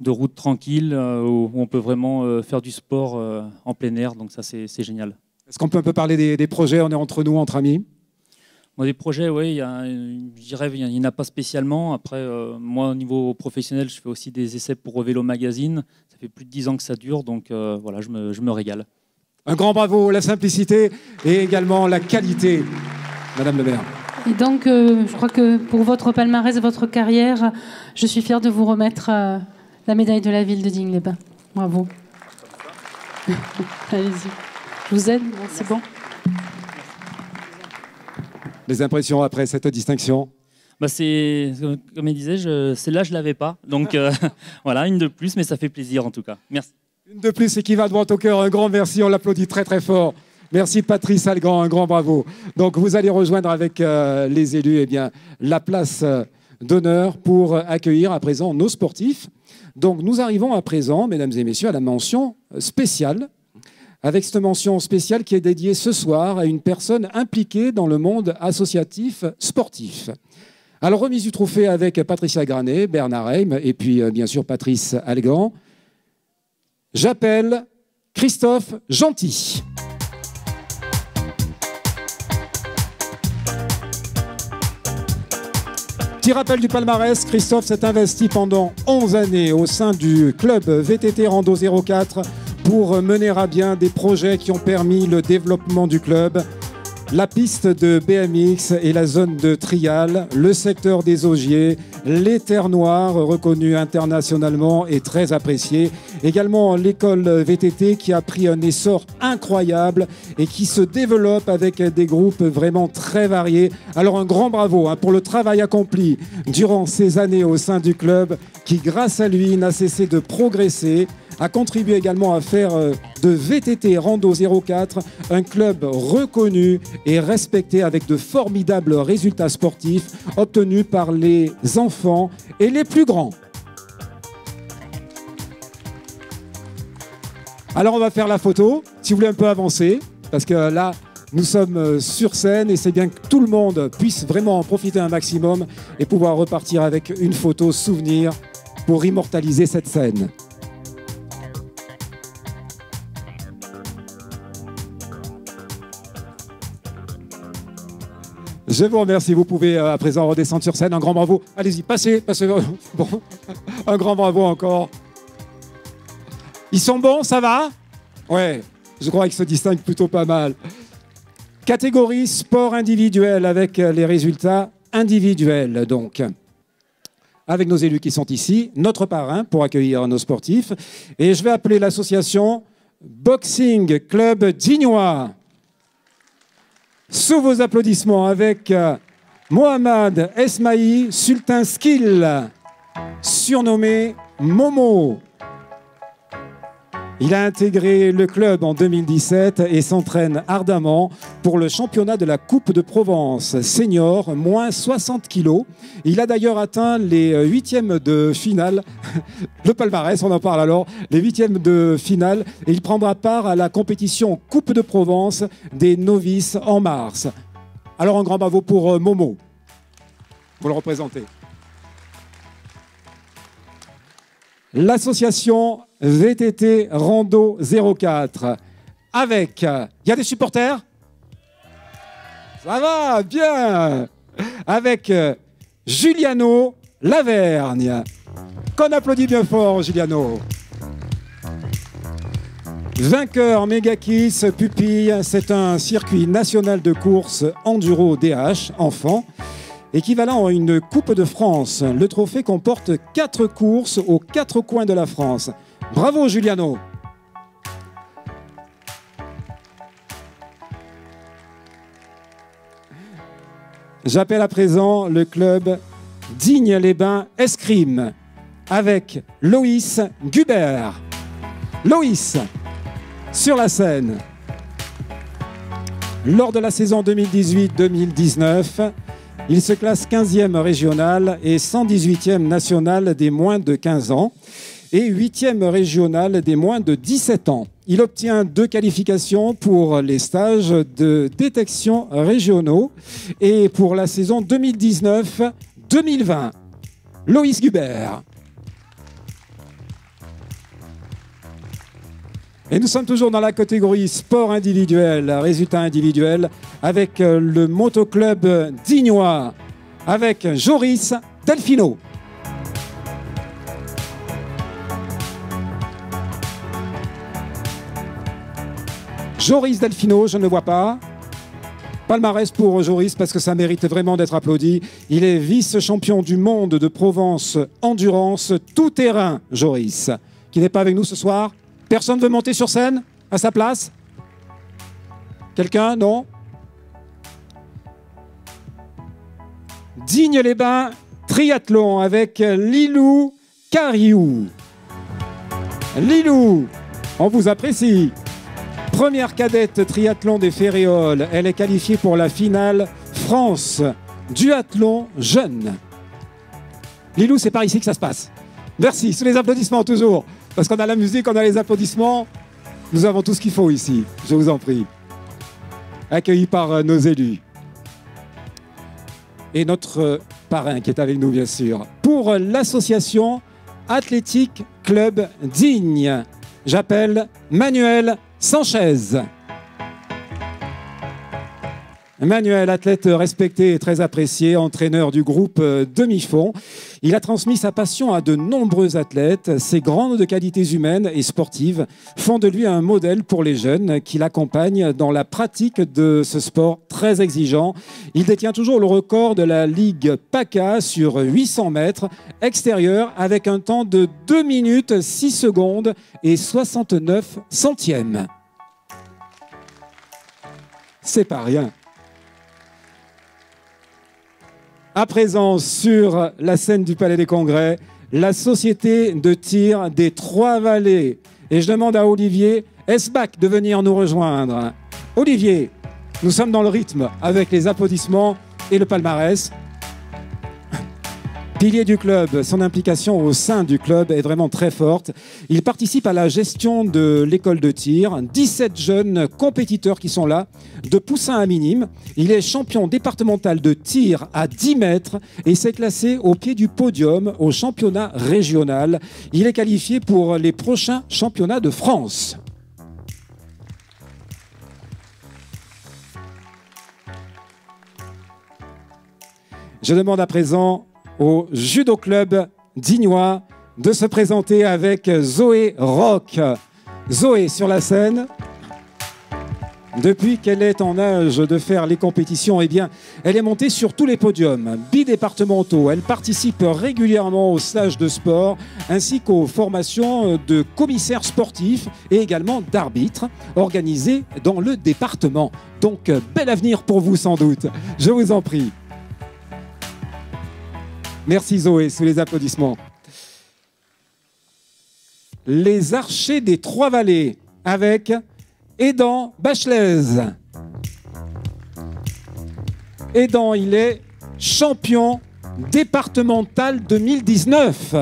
routes tranquilles où on peut vraiment faire du sport en plein air, donc ça c'est génial. Est-ce qu'on peut un peu parler des projets? On est entre nous, entre amis. Moi, des projets, oui, je dirais il n'y en a pas spécialement. Après, moi, au niveau professionnel, je fais aussi des essais pour Vélo Magazine. Ça fait plus de 10 ans que ça dure, donc voilà, je me régale. Un grand bravo, la simplicité et également la qualité, Madame le maire. Et donc, je crois que pour votre palmarès et votre carrière, je suis fière de vous remettre la médaille de la ville de Digne-les-Bains. Bravo. Allez-y. Je vous aide, c'est bon. Les impressions après cette distinction? Bah comme il disait, celle-là, je ne l'avais pas. Donc voilà, une de plus, mais ça fait plaisir en tout cas. Merci. Une de plus et qui va droit au cœur. Un grand merci, on l'applaudit très très fort. Merci Patrice Algan, un grand bravo. Donc vous allez rejoindre avec les élus la place d'honneur pour accueillir à présent nos sportifs. Donc nous arrivons à présent, mesdames et messieurs, à la mention spéciale, avec cette mention spéciale qui est dédiée ce soir à une personne impliquée dans le monde associatif sportif. Alors, remise du trophée avec Patricia Granet, Bernard Heim et puis bien sûr Patrice Algan. J'appelle Christophe Gentil. Petit rappel du palmarès, Christophe s'est investi pendant 11 années au sein du club VTT Rando 04 pour mener à bien des projets qui ont permis le développement du club, la piste de BMX et la zone de trial, le secteur des Augiers, les terres noires reconnues internationalement et très appréciées. Également l'école VTT qui a pris un essor incroyable et qui se développe avec des groupes vraiment très variés. Alors un grand bravo pour le travail accompli durant ces années au sein du club qui, grâce à lui, n'a cessé de progresser, a contribué également à faire de VTT Rando 04 un club reconnu et respecté avec de formidables résultats sportifs obtenus par les enfants et les plus grands. Alors on va faire la photo, si vous voulez un peu avancer, parce que là, nous sommes sur scène et c'est bien que tout le monde puisse vraiment en profiter un maximum et pouvoir repartir avec une photo souvenir pour immortaliser cette scène. Je vous remercie. Vous pouvez à présent redescendre sur scène. Un grand bravo. Allez-y, passez. Bon. Un grand bravo encore. Ils sont bons, ça va? Ouais, je crois qu'ils se distinguent plutôt pas mal. Catégorie sport individuel avec les résultats individuels. Donc, avec nos élus qui sont ici, notre parrain pour accueillir nos sportifs. Et je vais appeler l'association Boxing Club Dignois. Sous vos applaudissements avec Mohamed Esmaï Sultan Skill, surnommé Momo. Il a intégré le club en 2017 et s'entraîne ardemment pour le championnat de la Coupe de Provence senior, moins 60 kilos. Il a d'ailleurs atteint les huitièmes de finale, le palmarès, on en parle alors, les huitièmes de finale. Et il prendra part à la compétition Coupe de Provence des novices en mars. Alors un grand bravo pour Momo. Vous le représentez. L'association VTT Rando 04 avec... Il y a des supporters? Ça va, bien. Avec Giuliano Lavergne. Qu'on applaudit bien fort, Giuliano. Vainqueur Mégakiss Pupille, c'est un circuit national de course enduro DH, enfant, équivalent à une Coupe de France. Le trophée comporte 4 courses aux 4 coins de la France. Bravo Giuliano. J'appelle à présent le club Digne-les-Bains Escrime avec Loïs Gubert. Loïs, sur la scène. Lors de la saison 2018-2019, il se classe 15e régional et 118e national des moins de 15 ans et 8e régional des moins de 17 ans. Il obtient 2 qualifications pour les stages de détection régionaux et pour la saison 2019-2020. Loïs Gubert. Et nous sommes toujours dans la catégorie sport individuel, résultats individuels, avec le motoclub dignois, avec Joris Delfino. Joris Delfino, je ne le vois pas. Palmarès pour Joris parce que ça mérite vraiment d'être applaudi. Il est vice-champion du monde de Provence Endurance tout-terrain, Joris, qui n'est pas avec nous ce soir. Personne ne veut monter sur scène à sa place? Quelqu'un? Non? Digne-les-Bains triathlon avec Lilou Cariou. Lilou, on vous apprécie. Première cadette triathlon des Féréoles. Elle est qualifiée pour la finale France duathlon jeune. Lilou, c'est par ici que ça se passe. Merci, sous les applaudissements toujours. Parce qu'on a la musique, on a les applaudissements. Nous avons tout ce qu'il faut ici, je vous en prie. Accueillis par nos élus. Et notre parrain qui est avec nous, bien sûr. Pour l'association Athlétique Club Digne, j'appelle Manuel Sanchez. Manuel, athlète respecté et très apprécié, entraîneur du groupe Demi-Fond. Il a transmis sa passion à de nombreux athlètes. Ses grandes qualités humaines et sportives font de lui un modèle pour les jeunes qui l'accompagnent dans la pratique de ce sport très exigeant. Il détient toujours le record de la Ligue PACA sur 800 mètres extérieur avec un temps de 2 minutes 6 secondes et 69 centièmes. C'est pas rien. À présent, sur la scène du Palais des Congrès, la société de tir des Trois-Vallées. Et je demande à Olivier Esbach de venir nous rejoindre. Olivier, nous sommes dans le rythme avec les applaudissements et le palmarès. Pilier du club, son implication au sein du club est vraiment très forte. Il participe à la gestion de l'école de tir. 17 jeunes compétiteurs qui sont là, de poussin à minime. Il est champion départemental de tir à 10 mètres et s'est classé au pied du podium au championnat régional. Il est qualifié pour les prochains championnats de France. Je demande à présent au judo club dignois de se présenter avec Zoé Roch. Zoé sur la scène. Depuis qu'elle est en âge de faire les compétitions, eh bien, elle est montée sur tous les podiums bidépartementaux. Elle participe régulièrement aux stages de sport ainsi qu'aux formations de commissaires sportifs et également d'arbitres organisées dans le département. Donc, bel avenir pour vous sans doute. Je vous en prie. Merci Zoé, sous les applaudissements. Les Archers des Trois-Vallées avec Aidan Bachelez. Aidan, il est champion départemental 2019.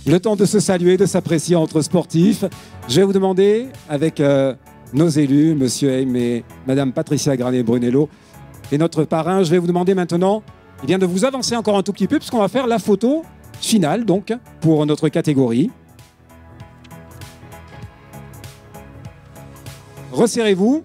Le temps de se saluer, de s'apprécier entre sportifs. Je vais vous demander, avec nos élus, Monsieur Heim et Madame Patricia Granet-Brunello, et notre parrain, je vais vous demander maintenant de vous avancer encore un tout petit peu, puisqu'on va faire la photo finale, donc, pour notre catégorie. Resserrez-vous.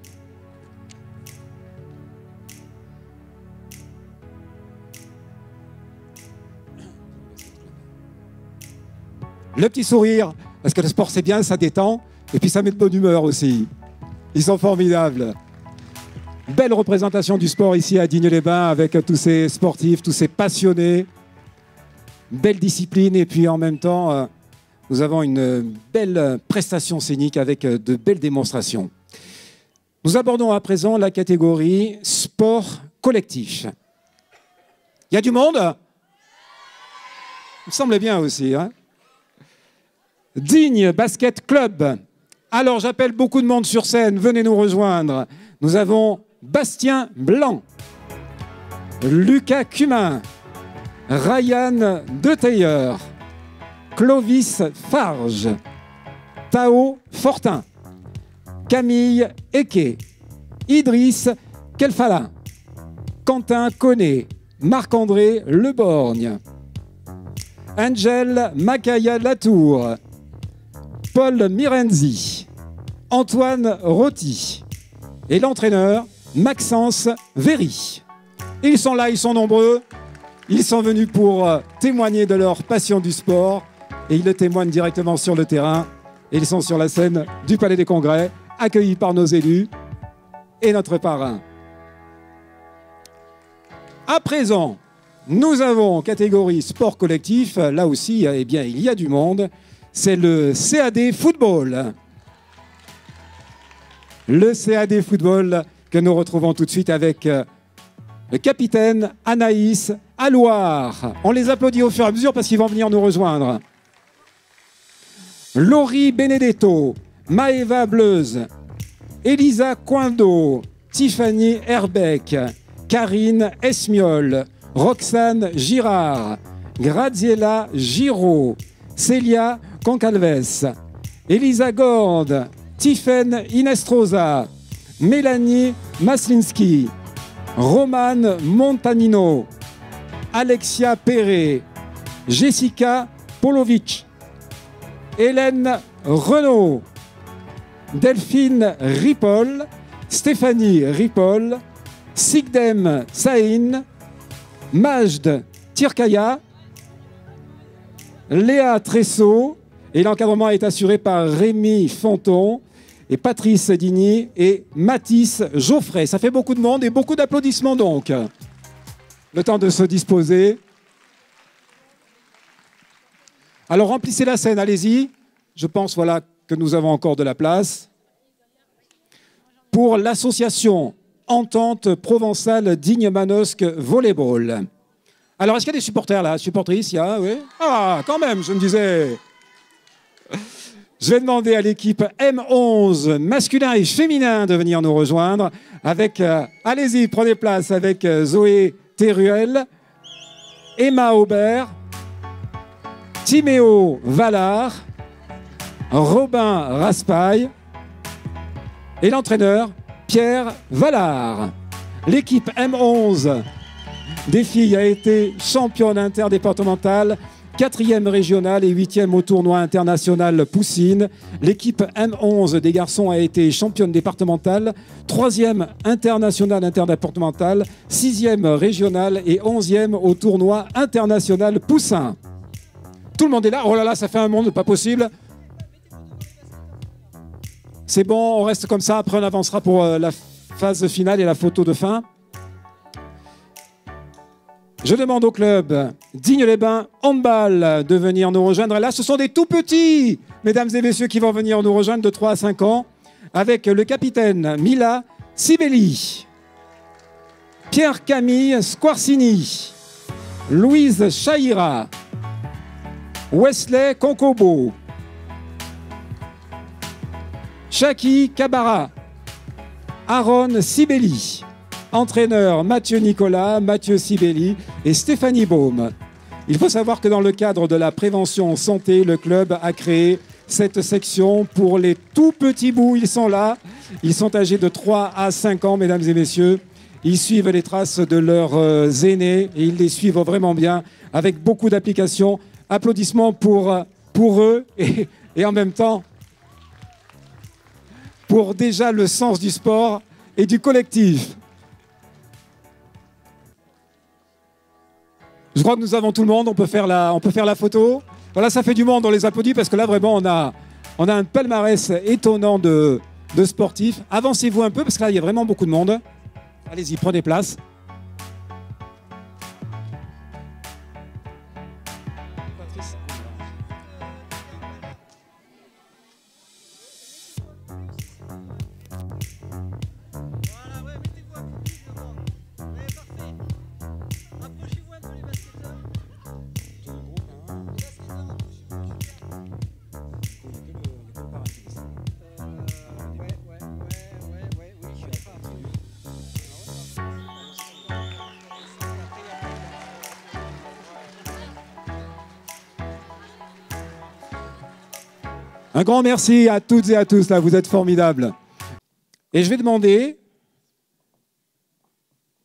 Le petit sourire, parce que le sport c'est bien, ça détend, et puis ça met de bonne humeur aussi. Ils sont formidables. Belle représentation du sport ici à Digne-les-Bains avec tous ces sportifs, tous ces passionnés. Belle discipline et puis en même temps, nous avons une belle prestation scénique avec de belles démonstrations. Nous abordons à présent la catégorie sport collectif. Il y a du monde? Il me semble bien aussi. Hein? Digne Basket Club. Alors j'appelle beaucoup de monde sur scène, venez nous rejoindre. Nous avons Bastien Blanc, Lucas Cumin, Ryan Deteyer, Clovis Farge, Tao Fortin, Camille Eke, Idriss Kelfala, Quentin Connet, Marc-André Leborgne, Angel Makaya Latour, Paul Mirenzi, Antoine Rotti et l'entraîneur Maxence Véry. Ils sont là, ils sont nombreux. Ils sont venus pour témoigner de leur passion du sport et ils le témoignent directement sur le terrain. Et ils sont sur la scène du Palais des Congrès, accueillis par nos élus et notre parrain. À présent, nous avons catégorie sport collectif. Là aussi, eh bien, il y a du monde. C'est le CAD Football. Le CAD Football que nous retrouvons tout de suite avec le capitaine Anaïs Alouard. On les applaudit au fur et à mesure parce qu'ils vont venir nous rejoindre. Laurie Benedetto, Maëva Bleuze, Elisa Coindo, Tiffany Herbeck, Karine Esmiol, Roxane Girard, Graziella Giraud, Célia Concalves, Elisa Gorde, Tiffaine Inestrosa, Mélanie Maslinski, Romane Montanino, Alexia Perret, Jessica Polovic, Hélène Renaud, Delphine Ripoll, Stéphanie Ripoll, Sigdem Saïn, Majd Tirkaya, Léa Tressot, et l'encadrement est assuré par Rémi Fonton et Patrice Digny et Mathis Geoffrey. Ça fait beaucoup de monde et beaucoup d'applaudissements donc. Le temps de se disposer. Alors remplissez la scène, allez-y. Je pense voilà, que nous avons encore de la place. Pour l'association Entente Provençale Digne-Manosque Volleyball. Alors, est-ce qu'il y a des supporters là? Supportrices, il y a, oui. Ah, quand même, je me disais. Je vais demander à l'équipe M11 masculin et féminin de venir nous rejoindre avec, allez-y, prenez place avec Zoé Teruel, Emma Aubert, Timéo Vallard, Robin Raspail et l'entraîneur Pierre Vallard. L'équipe M11 des filles a été championne interdépartementale, 4e régionale et 8e au tournoi international Poussine. L'équipe M11 des garçons a été championne départementale, 3e internationale interdépartementale, 6e régionale et 11e au tournoi international Poussin. Tout le monde est là. Oh là là, ça fait un monde, pas possible. C'est bon, on reste comme ça. Après, on avancera pour la phase finale et la photo de fin. Je demande au club Digne-les-Bains Handball de venir nous rejoindre. Là, ce sont des tout petits, mesdames et messieurs, qui vont venir nous rejoindre de 3 à 5 ans, avec le capitaine Mila Sibeli, Pierre-Camille Squarcini, Louise Chaira, Wesley Concobo, Chaki Kabara, Aaron Sibeli, entraîneur Mathieu Nicolas, Mathieu Sibeli et Stéphanie Baume. Il faut savoir que dans le cadre de la prévention santé, le club a créé cette section pour les tout petits bouts. Ils sont là, ils sont âgés de 3 à 5 ans, mesdames et messieurs. Ils suivent les traces de leurs aînés et ils les suivent vraiment bien avec beaucoup d'applications. Applaudissements pour eux et en même temps pour déjà le sens du sport et du collectif. Je crois que nous avons tout le monde, on peut faire la photo. Voilà, ça fait du monde, on les applaudit parce que là vraiment on a un palmarès étonnant de sportifs. Avancez-vous un peu parce que là il y a vraiment beaucoup de monde. Allez-y, prenez place. Un grand merci à toutes et à tous, là, vous êtes formidables. Et je vais demander...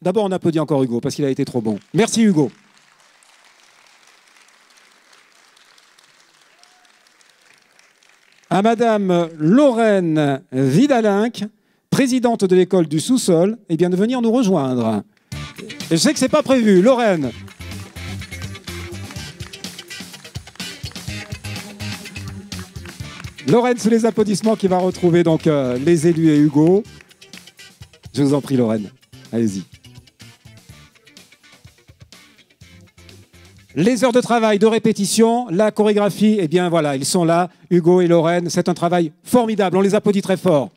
D'abord, on applaudit encore Hugo, parce qu'il a été trop bon. Merci Hugo. À Madame Lorraine Vidalinck, présidente de l'école du sous-sol, eh bien, de venir nous rejoindre. Et je sais que ce n'est pas prévu. Lorraine. Lorraine, sous les applaudissements, qui va retrouver donc les élus et Hugo. Je vous en prie, Lorraine. Allez-y. Les heures de travail, de répétition, la chorégraphie, eh bien voilà, ils sont là, Hugo et Lorraine. C'est un travail formidable, on les applaudit très fort.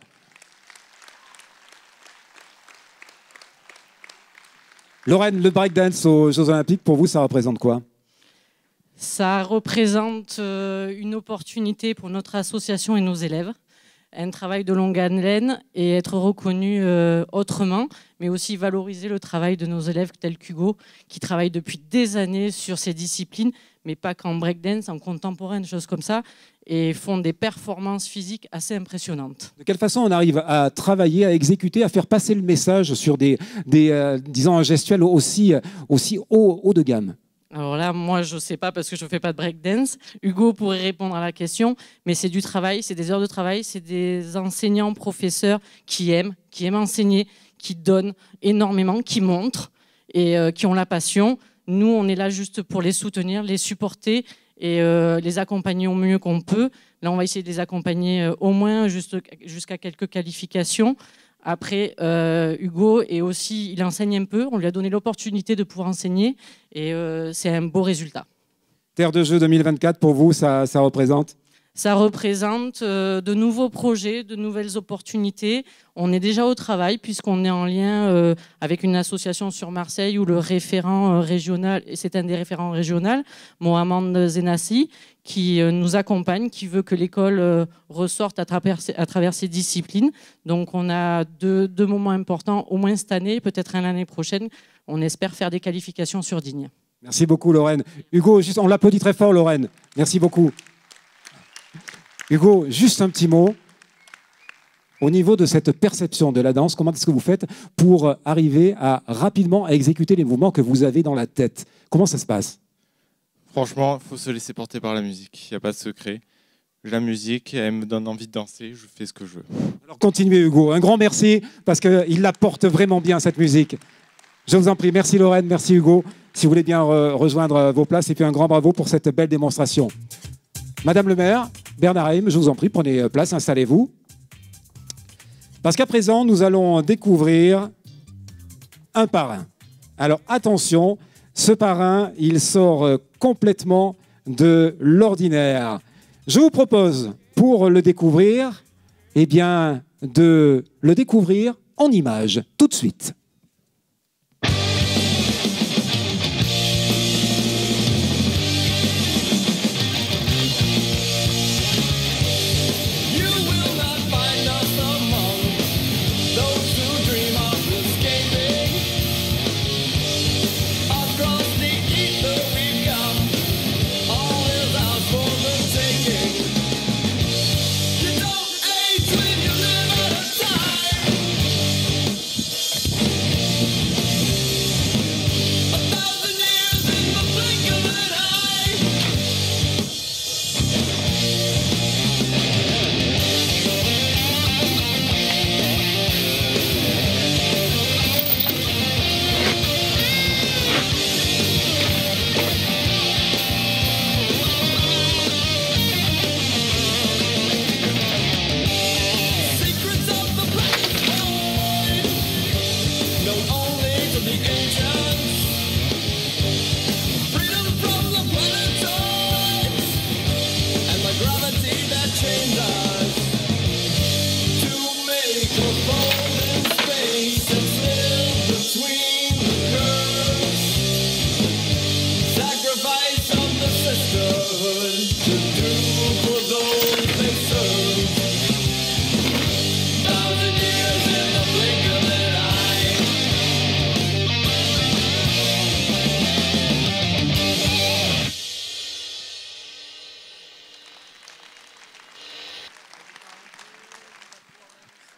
Lorraine, le breakdance aux Jeux Olympiques, pour vous, ça représente quoi ? Ça représente une opportunité pour notre association et nos élèves, un travail de longue haleine et être reconnu autrement, mais aussi valoriser le travail de nos élèves tels qu'Hugo, qui travaillent depuis des années sur ces disciplines, mais pas qu'en breakdance, en contemporain, des choses comme ça, et font des performances physiques assez impressionnantes. De quelle façon on arrive à travailler, à exécuter, à faire passer le message sur disons, un gestuel aussi haut de gamme ? Alors là, moi, je ne sais pas parce que je ne fais pas de breakdance. Hugo pourrait répondre à la question, mais c'est du travail, c'est des heures de travail, c'est des enseignants, professeurs qui aiment enseigner, qui donnent énormément, qui montrent et qui ont la passion. Nous, on est là juste pour les soutenir, les supporter et les accompagner au mieux qu'on peut. Là, on va essayer de les accompagner au moins jusqu'à quelques qualifications. Après, Hugo, il enseigne un peu. On lui a donné l'opportunité de pouvoir enseigner et c'est un beau résultat. Terre de Jeux 2024, pour vous, ça représente ? Ça représente de nouveaux projets, de nouvelles opportunités. On est déjà au travail puisqu'on est en lien avec une association sur Marseille où le référent régional, et c'est un des référents régionaux, Mohamed Zenassi, qui nous accompagne, qui veut que l'école ressorte à travers ses disciplines. Donc on a deux moments importants, au moins cette année, peut-être l'année prochaine. On espère faire des qualifications sur Digne. Merci beaucoup, Lorraine. Hugo, on l'applaudit très fort, Lorraine. Merci beaucoup. Hugo, juste un petit mot. Au niveau de cette perception de la danse, comment est-ce que vous faites pour arriver rapidement à exécuter les mouvements que vous avez dans la tête ? Comment ça se passe ? Franchement, il faut se laisser porter par la musique. Il n'y a pas de secret. La musique, elle me donne envie de danser. Je fais ce que je veux. Alors continuez, Hugo. Un grand merci parce qu'il la porte vraiment bien, cette musique. Je vous en prie. Merci Lorraine, merci Hugo. Si vous voulez bien rejoindre vos places, et puis un grand bravo pour cette belle démonstration. Madame le maire, Bernard Heim, je vous en prie, prenez place, installez-vous. Parce qu'à présent, nous allons découvrir un parrain. Alors attention, ce parrain, il sort complètement de l'ordinaire. Je vous propose, pour le découvrir, eh bien, de le découvrir en images, tout de suite.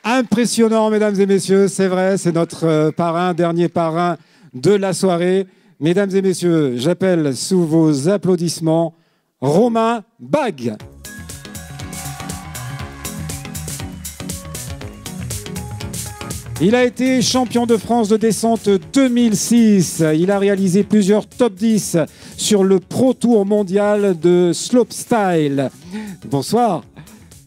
Impressionnant, mesdames et messieurs, c'est vrai, c'est notre parrain, dernier parrain de la soirée. Mesdames et messieurs, j'appelle sous vos applaudissements Romain Bag. Il a été champion de France de descente 2006. Il a réalisé plusieurs top 10 sur le Pro Tour mondial de slopestyle. Bonsoir.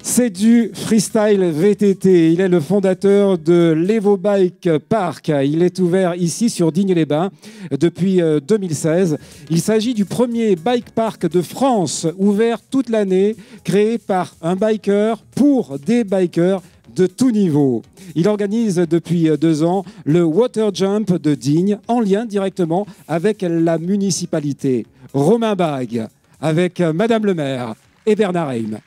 C'est du freestyle VTT. Il est le fondateur de l'Evo Bike Park. Il est ouvert ici sur Digne-les-Bains depuis 2016. Il s'agit du premier bike park de France ouvert toute l'année, créé par un biker pour des bikers de tout niveau. Il organise depuis 2 ans le Water Jump de Digne en lien directement avec la municipalité. Romain Bag avec Madame le maire et Bernard Heim.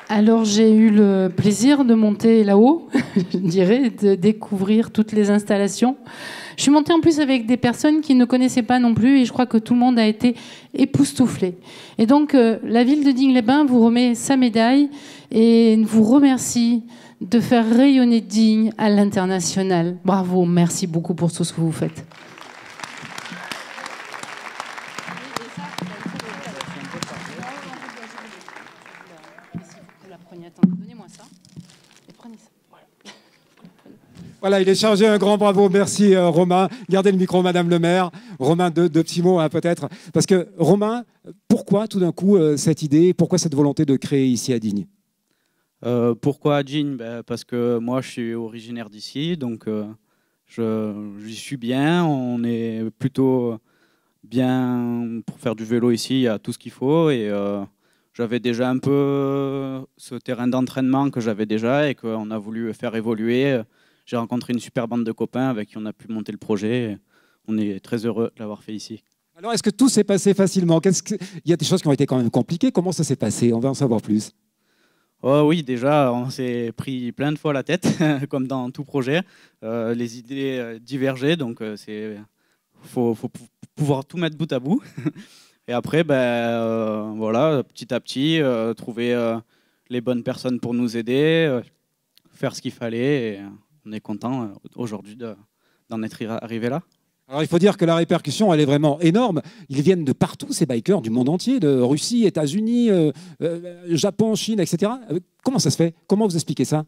Alors j'ai eu le plaisir de monter là-haut, je dirais, de découvrir toutes les installations. Je suis montée en plus avec des personnes qui ne connaissaient pas non plus et je crois que tout le monde a été époustouflé. Et donc la ville de Digne-les-Bains vous remet sa médaille et vous remercie de faire rayonner Digne à l'international. Bravo, merci beaucoup pour tout ce que vous faites. Voilà, il est chargé, un grand bravo. Merci Romain. Gardez le micro, Madame le maire. Romain, deux petits mots hein, peut-être. Parce que Romain, pourquoi tout d'un coup cette idée, pourquoi cette volonté de créer ici à Digne? Pourquoi à Digne? Parce que moi je suis originaire d'ici, donc j'y suis bien. On est plutôt bien pour faire du vélo ici, il y a tout ce qu'il faut. Et j'avais déjà un peu ce terrain d'entraînement que j'avais déjà et qu'on a voulu faire évoluer. J'ai rencontré une super bande de copains avec qui on a pu monter le projet. On est très heureux de l'avoir fait ici. Alors, est-ce que tout s'est passé facilement? Il y a des choses qui ont été quand même compliquées. Comment ça s'est passé? On va en savoir plus. Oh oui, déjà, on s'est pris plein de fois la tête, comme dans tout projet. Les idées divergeaient, donc faut pouvoir tout mettre bout à bout. Et après, voilà, petit à petit, trouver les bonnes personnes pour nous aider, faire ce qu'il fallait. Et on est content aujourd'hui d'en être arrivé là. Alors il faut dire que la répercussion, elle est vraiment énorme. Ils viennent de partout, ces bikers, du monde entier, de Russie, États-Unis, Japon, Chine, etc. Comment ça se fait? Comment vous expliquez ça?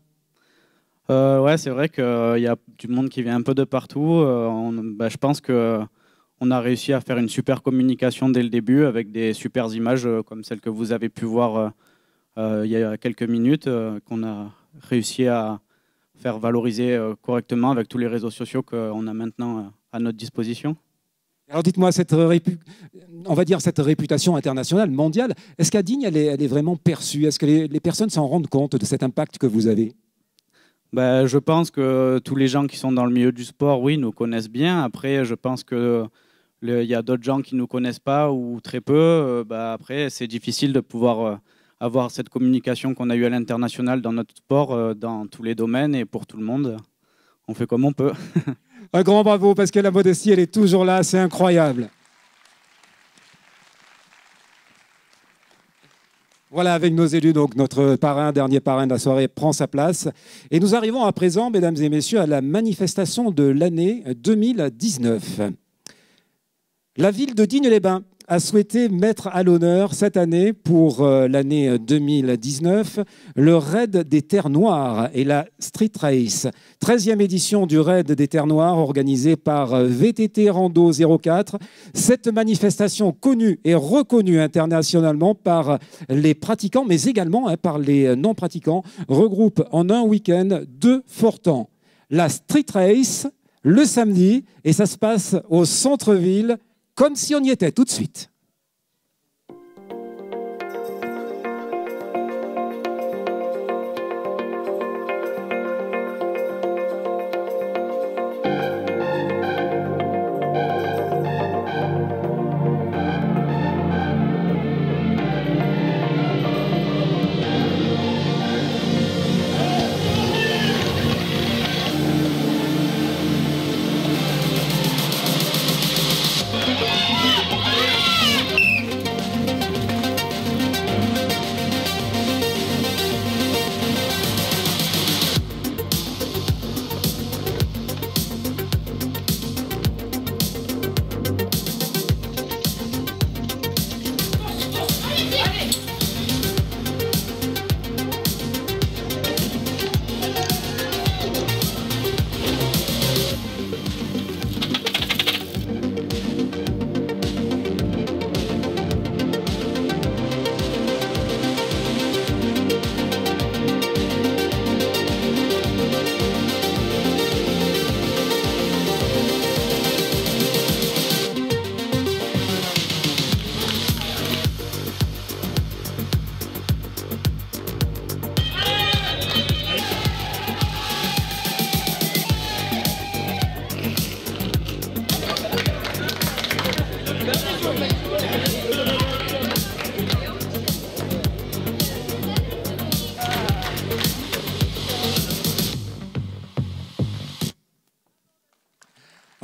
Ouais, c'est vrai qu'il y a du monde qui vient un peu de partout. Je pense qu'on a réussi à faire une super communication dès le début avec des super images comme celle que vous avez pu voir il y a quelques minutes, qu'on a réussi à faire valoriser correctement avec tous les réseaux sociaux qu'on a maintenant à notre disposition. Alors dites-moi, on va dire cette réputation internationale, mondiale, est-ce qu'à Digne, elle est vraiment perçue? Est-ce que les personnes s'en rendent compte de cet impact que vous avez? Je pense que tous les gens qui sont dans le milieu du sport, oui, nous connaissent bien. Après, je pense qu'il y a d'autres gens qui ne nous connaissent pas ou très peu. Après, c'est difficile de pouvoir avoir cette communication qu'on a eue à l'international dans notre sport, dans tous les domaines et pour tout le monde. On fait comme on peut. Un grand bravo, parce que la modestie, elle est toujours là, c'est incroyable. Voilà, avec nos élus, donc notre dernier parrain de la soirée, prend sa place. Et nous arrivons à présent, mesdames et messieurs, à la manifestation de l'année 2019. La ville de Digne-les-Bains a souhaité mettre à l'honneur cette année, pour l'année 2019, le Raid des Terres Noires et la Street Race. 13e édition du Raid des Terres Noires organisée par VTT Rando 04. Cette manifestation connue et reconnue internationalement par les pratiquants, mais également par les non-pratiquants, regroupe en un week-end 2 forts temps. La Street Race, le samedi, et ça se passe au centre-ville, comme si on y était tout de suite.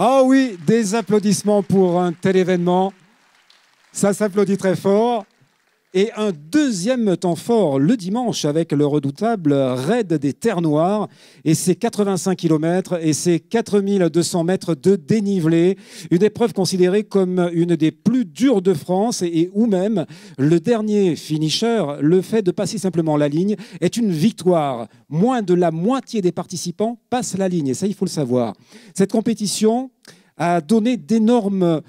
Ah oui, des applaudissements pour un tel événement. Ça s'applaudit très fort. Et un deuxième temps fort le dimanche avec le redoutable Raid des Terres Noires et ses 85 km et ses 4200 mètres de dénivelé. Une épreuve considérée comme une des plus dures de France et où même le dernier finisher, le fait de passer simplement la ligne, est une victoire. Moins de la moitié des participants passent la ligne et ça, il faut le savoir. Cette compétition a donné d'énormes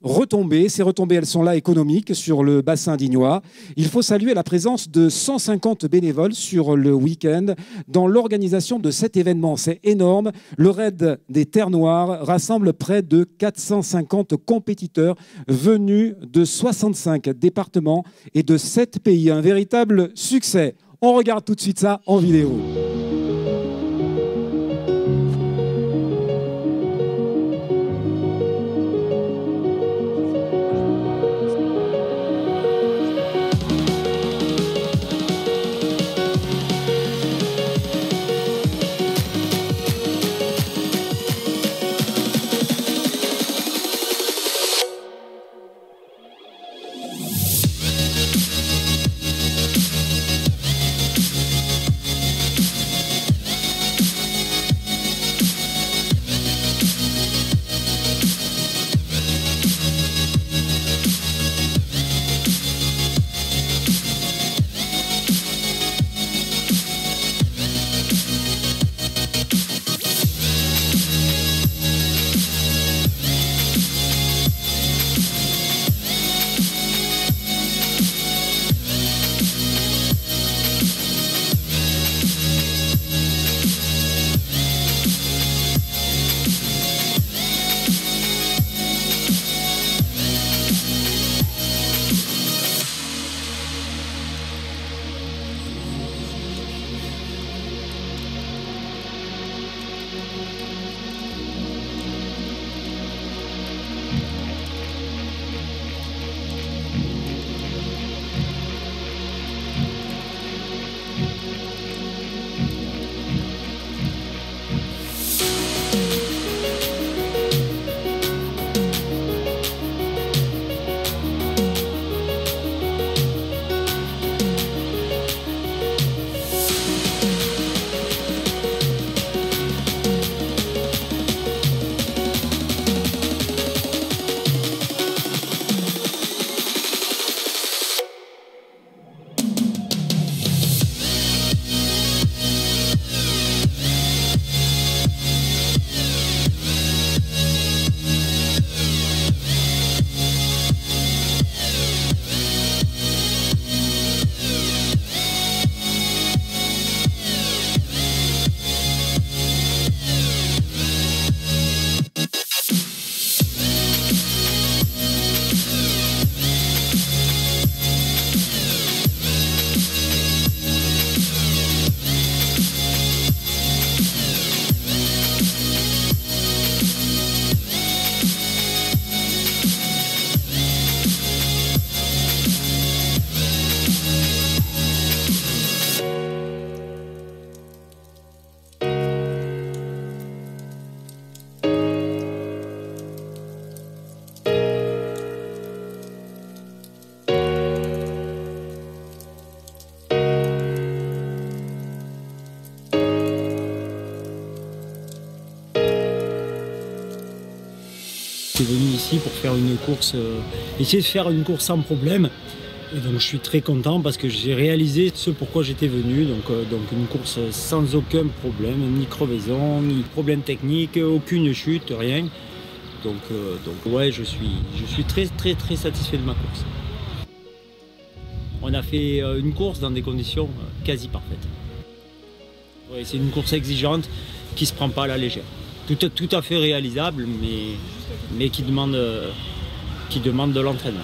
retombées. Ces retombées, elles sont là économiques sur le bassin dignois. Il faut saluer la présence de 150 bénévoles sur le week-end dans l'organisation de cet événement. C'est énorme. Le Raid des Terres Noires rassemble près de 450 compétiteurs venus de 65 départements et de 7 pays. Un véritable succès. On regarde tout de suite ça en vidéo. j'étais venu ici pour faire une course, essayer de faire une course sans problème. Et donc je suis très content parce que j'ai réalisé ce pourquoi j'étais venu, donc une course sans aucun problème, ni crevaison, ni problème technique, aucune chute, rien. Donc ouais, je suis très satisfait de ma course. On a fait une course dans des conditions quasi parfaites. Ouais, c'est une course exigeante qui ne se prend pas à la légère. Tout à fait réalisable, mais qui demande de l'entraînement.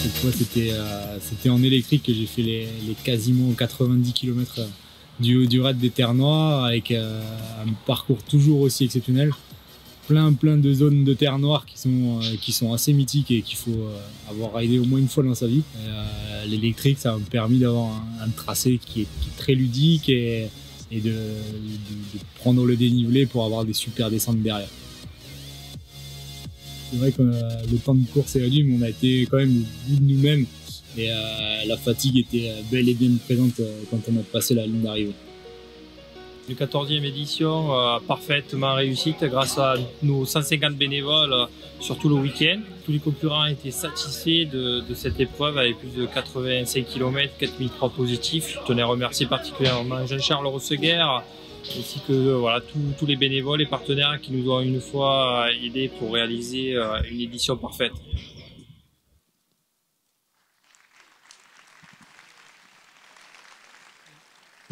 Cette fois, c'était en électrique que j'ai fait les quasiment 90 km du raid des Terres Noires, avec un parcours toujours aussi exceptionnel. Plein de zones de terre noire qui sont assez mythiques et qu'il faut avoir ridé au moins une fois dans sa vie. L'électrique, ça m'a permis d'avoir un tracé qui est très ludique et de prendre le dénivelé pour avoir des super descentes derrière. C'est vrai que le temps de course est réduit, mais on a été quand même au bout de nous-mêmes et la fatigue était bel et bien présente quand on a passé la ligne d'arrivée. Une 14e édition parfaitement réussite grâce à nos 150 bénévoles sur tout le week-end. Tous les concurrents étaient satisfaits de cette épreuve avec plus de 85 km, 4003 positifs. Je tenais à remercier particulièrement Jean-Charles Rosseguer ainsi que voilà, tous les bénévoles et partenaires qui nous ont une fois aidés pour réaliser une édition parfaite.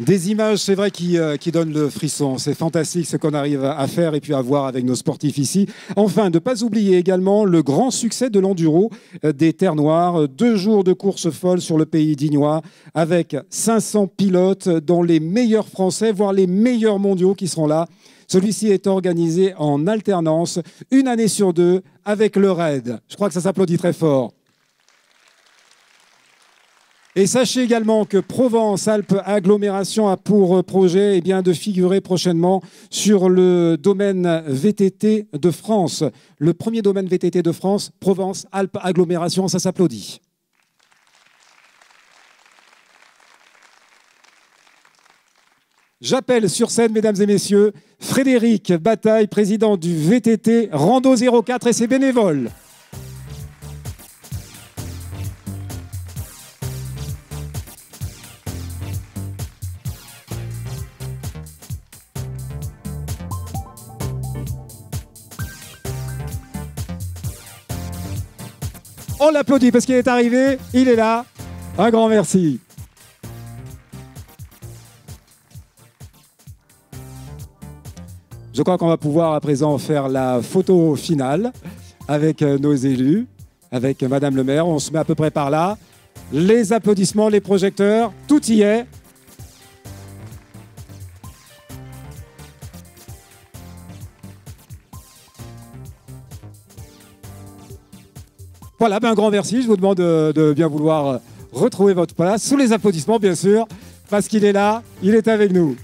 Des images, c'est vrai, qui donnent le frisson. C'est fantastique ce qu'on arrive à faire et puis à voir avec nos sportifs ici. Enfin, ne pas oublier également le grand succès de l'enduro des Terres Noires. 2 jours de course folle sur le pays dignois avec 500 pilotes, dont les meilleurs Français, voire les meilleurs mondiaux qui seront là. Celui-ci est organisé en alternance, une année sur 2, avec le RAID. Je crois que ça s'applaudit très fort. Et sachez également que Provence-Alpes-Agglomération a pour projet eh bien, de figurer prochainement sur le domaine VTT de France. Le premier domaine VTT de France, Provence-Alpes-Agglomération, ça s'applaudit. J'appelle sur scène, mesdames et messieurs, Frédéric Bataille, président du VTT Rando 04 et ses bénévoles. On l'applaudit parce qu'il est arrivé, il est là. Un grand merci. Je crois qu'on va pouvoir à présent faire la photo finale avec nos élus, avec Madame le maire. On se met à peu près par là. Les applaudissements, les projecteurs, tout y est. Voilà, ben un grand merci. Je vous demande de bien vouloir retrouver votre place, sous les applaudissements bien sûr, parce qu'il est là, il est avec nous.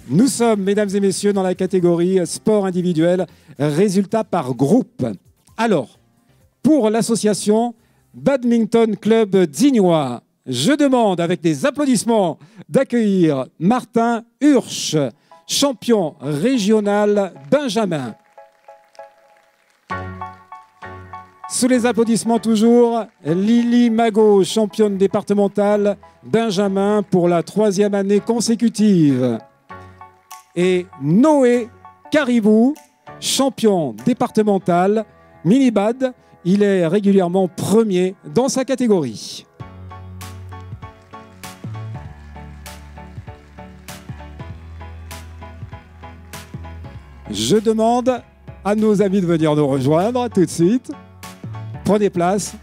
Nous sommes, mesdames et messieurs, dans la catégorie sport individuel, résultats par groupe. Alors, pour l'association Badminton Club Dignois, je demande avec des applaudissements d'accueillir Martin Hursch, champion régional Benjamin. Sous les applaudissements toujours, Lily Magot, championne départementale Benjamin pour la 3e année consécutive. Et Noé Caribou, champion départemental Minibad, il est régulièrement premier dans sa catégorie. Je demande à nos amis de venir nous rejoindre tout de suite. Prenez place.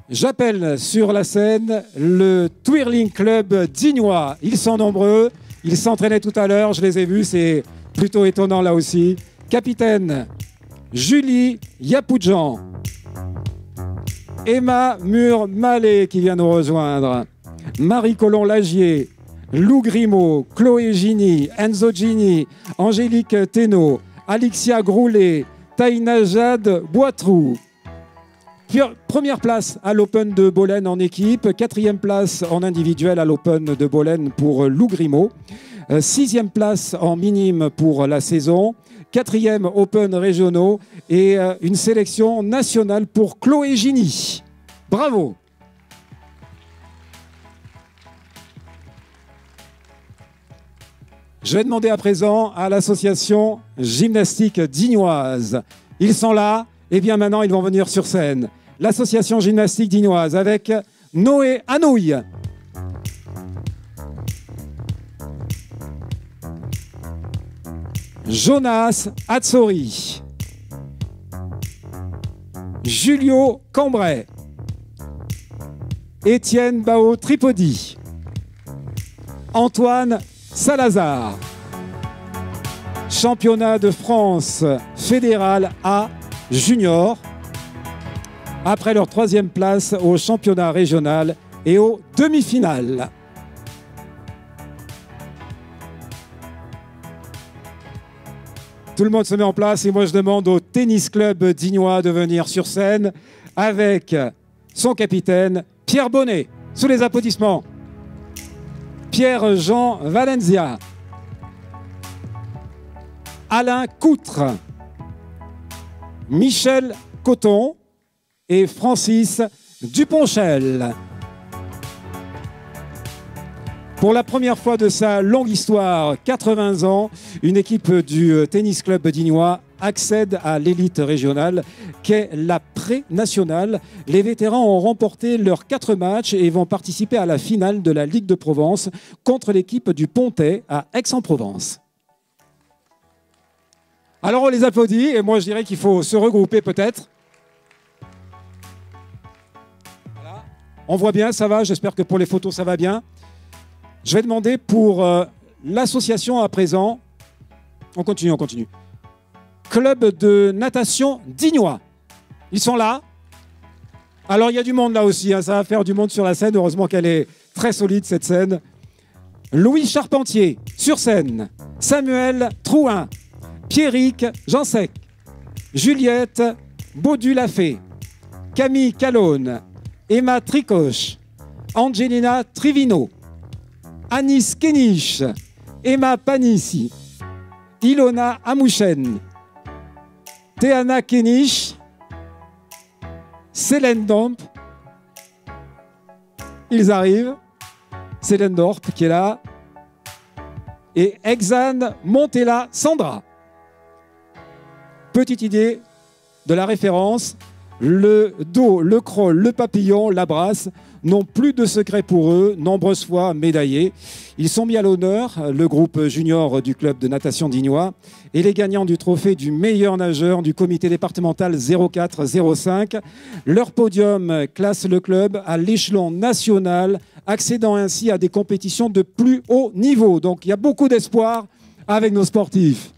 J'appelle sur la scène le Twirling Club dignois. Ils sont nombreux. Ils s'entraînaient tout à l'heure. Je les ai vus. C'est plutôt étonnant là aussi. Capitaine Julie Yapoudjan. Emma Mur-Mallet qui vient nous rejoindre. Marie Colomb-Lagier. Lou Grimaud. Chloé Gini. Enzo Gini. Angélique Thénault. Alixia Groulet, Taïna Jade Boitrou, Première place à l'Open de Bolène en équipe, quatrième place en individuel à l'Open de Bolène pour Lou Grimaud, sixième place en minime pour la saison, quatrième Open régionaux et une sélection nationale pour Chloé Gini. Bravo! Je vais demander à présent à l'association gymnastique dignoise. Ils sont là, et bien maintenant ils vont venir sur scène. L'association gymnastique dignoise avec Noé Anouilh. Jonas Atsori. Julio Cambrai. Étienne Bao Tripodi. Antoine Salazar. Championnat de France fédéral A junior. Après leur troisième place au championnat régional et aux demi-finales. Tout le monde se met en place et moi je demande au tennis club dignois de venir sur scène avec son capitaine Pierre Bonnet. Sous les applaudissements. Pierre-Jean Valencia. Alain Coutre. Michel Coton et Francis Duponchel. Pour la première fois de sa longue histoire, 80 ans, une équipe du tennis club dignois accède à l'élite régionale qu'est la pré-nationale. Les vétérans ont remporté leurs 4 matchs et vont participer à la finale de la Ligue de Provence contre l'équipe du Pontet à Aix-en-Provence. Alors on les applaudit et moi je dirais qu'il faut se regrouper peut-être. Voilà. On voit bien, ça va, j'espère que pour les photos ça va bien. Je vais demander pour l'association à présent. On continue. Club de natation dignois. Ils sont là. Alors il y a du monde là aussi, hein, ça va faire du monde sur la scène. Heureusement qu'elle est très solide cette scène. Louis Charpentier sur scène. Samuel Trouin. Pierrick Jansec. Juliette Baudu-Lafay. Camille Calonne. Emma Tricoche. Angelina Trivino. Anis Kenich, Emma Panissi, Ilona Amouchen, Théana Kenich, Célène Domp. Ils arrivent. Célène Dorp qui est là. Et Exane Montella Sandra. Petite idée de la référence. Le dos, le crawl, le papillon, la brasse n'ont plus de secret pour eux, nombreuses fois médaillés. Ils sont mis à l'honneur, le groupe junior du club de natation dignois, et les gagnants du trophée du meilleur nageur du comité départemental 04-05. Leur podium classe le club à l'échelon national, accédant ainsi à des compétitions de plus haut niveau. Donc il y a beaucoup d'espoir avec nos sportifs.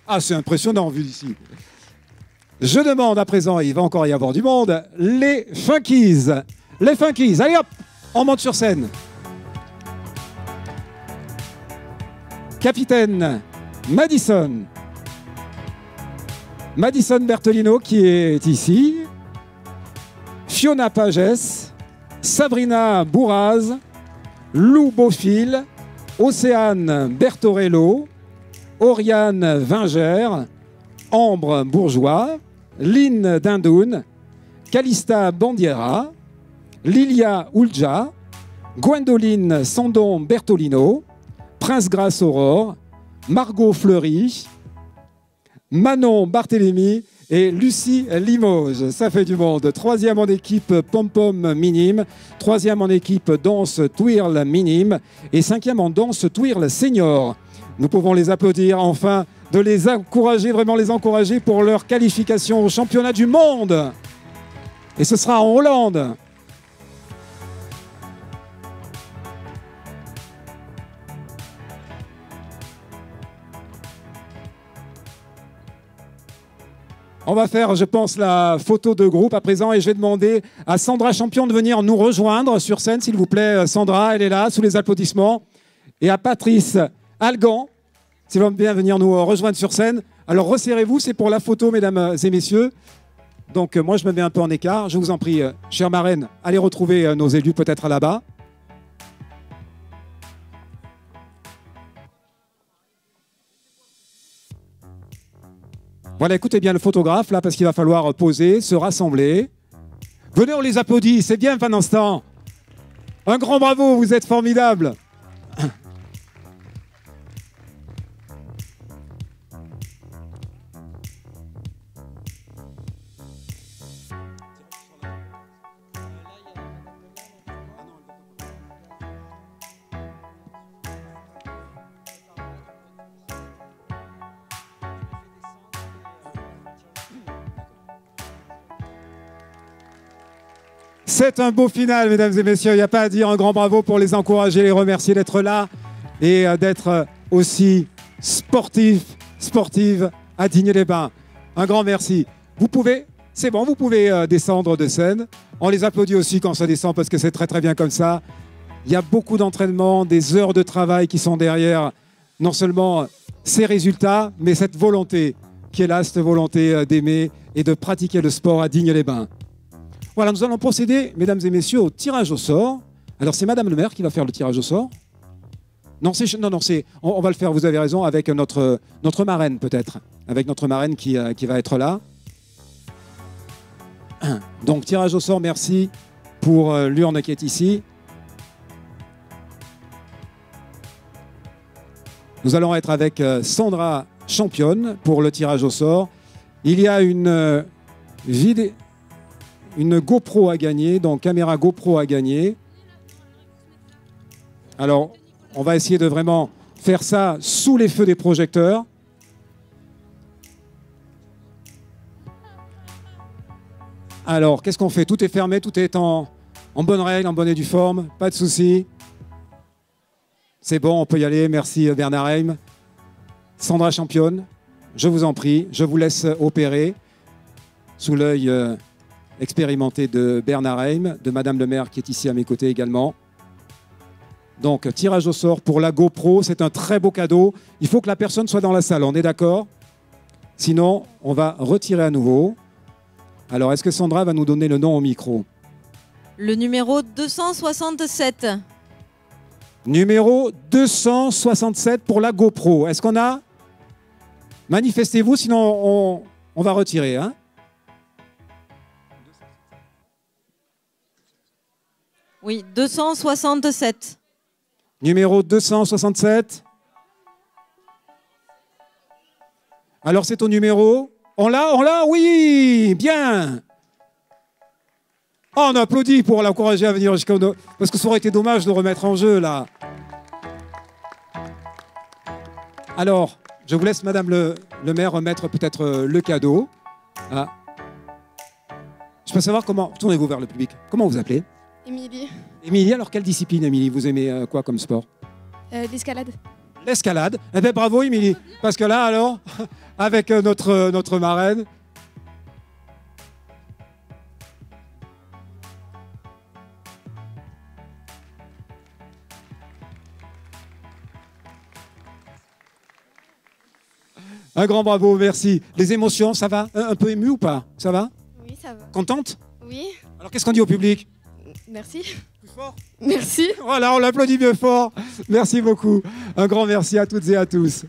Ah, c'est impressionnant vu d'ici. Je demande à présent, il va encore y avoir du monde, les Funkies. Les Funkies, allez hop, on monte sur scène. Capitaine Madison. Madison Bertolino qui est ici. Fiona Pages. Sabrina Bourraz. Lou Beaufil. Océane Bertorello. Oriane Vinger, Ambre Bourgeois, Lynn Dindoun, Calista Bandiera, Lilia Oulja, Gwendoline Sandon Bertolino, Prince Grace Aurore, Margot Fleury, Manon Barthélémy et Lucie Limoges. Ça fait du monde. Troisième en équipe pom-pom minime, troisième en équipe danse twirl minime et cinquième en danse twirl senior. Nous pouvons les applaudir, enfin, de les encourager, vraiment les encourager pour leur qualification au championnat du monde. Et ce sera en Hollande. On va faire, je pense, la photo de groupe à présent et je vais demander à Sandra Champion de venir nous rejoindre sur scène, s'il vous plaît. Sandra, elle est là, sous les applaudissements. Et à Patrice Algan s'ils veulent bien venir nous rejoindre sur scène. Alors resserrez-vous, c'est pour la photo, mesdames et messieurs. Donc moi, je me mets un peu en écart. Je vous en prie, chère marraine, allez retrouver nos élus peut-être là-bas. Voilà, écoutez bien le photographe, là, parce qu'il va falloir poser, se rassembler. Venez, on les applaudit, c'est bien pendant ce temps. Un grand bravo, vous êtes formidables. C'est un beau final, mesdames et messieurs. Il n'y a pas à dire. Un grand bravo pour les encourager, les remercier d'être là et d'être aussi sportive à Digne-les-Bains. Un grand merci. Vous pouvez, c'est bon, vous pouvez descendre de scène. On les applaudit aussi quand ça descend parce que c'est très très bien comme ça. Il y a beaucoup d'entraînement, des heures de travail qui sont derrière non seulement ces résultats, mais cette volonté qui est là, cette volonté d'aimer et de pratiquer le sport à Digne-les-Bains. Voilà, nous allons procéder, mesdames et messieurs, au tirage au sort. Alors, c'est Madame le maire qui va faire le tirage au sort. Non, on va le faire, vous avez raison, avec notre marraine, peut-être. Avec notre marraine qui va être là. Donc, tirage au sort, merci pour l'urne qui est ici. Nous allons être avec Sandra Championne pour le tirage au sort. Il y a une GoPro à gagner, donc caméra GoPro à gagner. Alors, on va essayer de vraiment faire ça sous les feux des projecteurs. Alors, qu'est-ce qu'on fait? Tout est fermé, tout est en bonne règle, en bonne et due forme, pas de souci. C'est bon, on peut y aller, merci Bernard Heim. Sandra Championne, je vous en prie, je vous laisse opérer sous l'œil expérimenté de Bernard Heim, de Madame le maire qui est ici à mes côtés également. Donc, tirage au sort pour la GoPro, c'est un très beau cadeau. Il faut que la personne soit dans la salle, on est d'accord? Sinon, on va retirer à nouveau. Alors, est-ce que Sandra va nous donner le nom au micro? Le numéro 267. Numéro 267 pour la GoPro. Est-ce qu'on a? Manifestez-vous, sinon on va retirer, hein? Oui, 267. Numéro 267. Alors c'est au numéro. On l'a, oui, bien. Oh, on applaudit pour l'encourager à venir jusqu'au... Parce que ça aurait été dommage de remettre en jeu, là. Alors, je vous laisse, Madame le maire, remettre peut-être le cadeau. Ah. Je peux savoir comment... Tournez-vous vers le public. Comment vous appelez? Émilie. Émilie, alors quelle discipline, Émilie? Vous aimez quoi comme sport? L'escalade. L'escalade. Eh bien, bravo, Émilie. Parce que là, alors, avec notre marraine... Un grand bravo, merci. Les émotions, ça va? Un peu ému ou pas? Ça va? Oui, ça va. Contente? Oui. Alors, qu'est-ce qu'on dit au public? Merci. Plus fort? Merci. Voilà, on l'applaudit bien fort. Merci beaucoup. Un grand merci à toutes et à tous.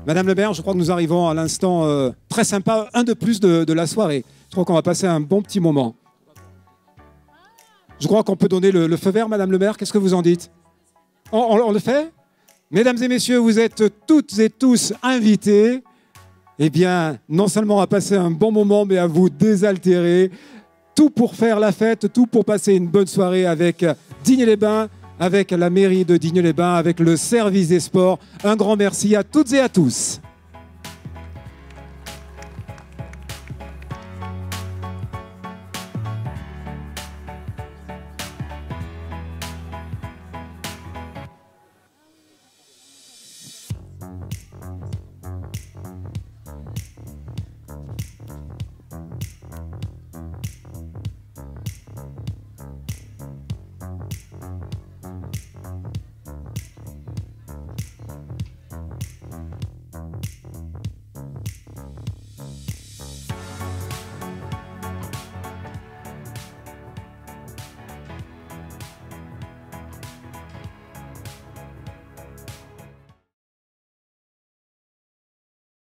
Madame le maire, je crois que nous arrivons à l'instant très sympa, un de plus de la soirée. Je crois qu'on va passer un bon petit moment. Je crois qu'on peut donner le feu vert, Madame le maire. Qu'est-ce que vous en dites? On le fait? Mesdames et messieurs, vous êtes toutes et tous invités, eh bien, non seulement à passer un bon moment, mais à vous désaltérer. Tout pour faire la fête, tout pour passer une bonne soirée avec Digne-les-Bains, avec la mairie de Digne-les-Bains, avec le service des sports. Un grand merci à toutes et à tous.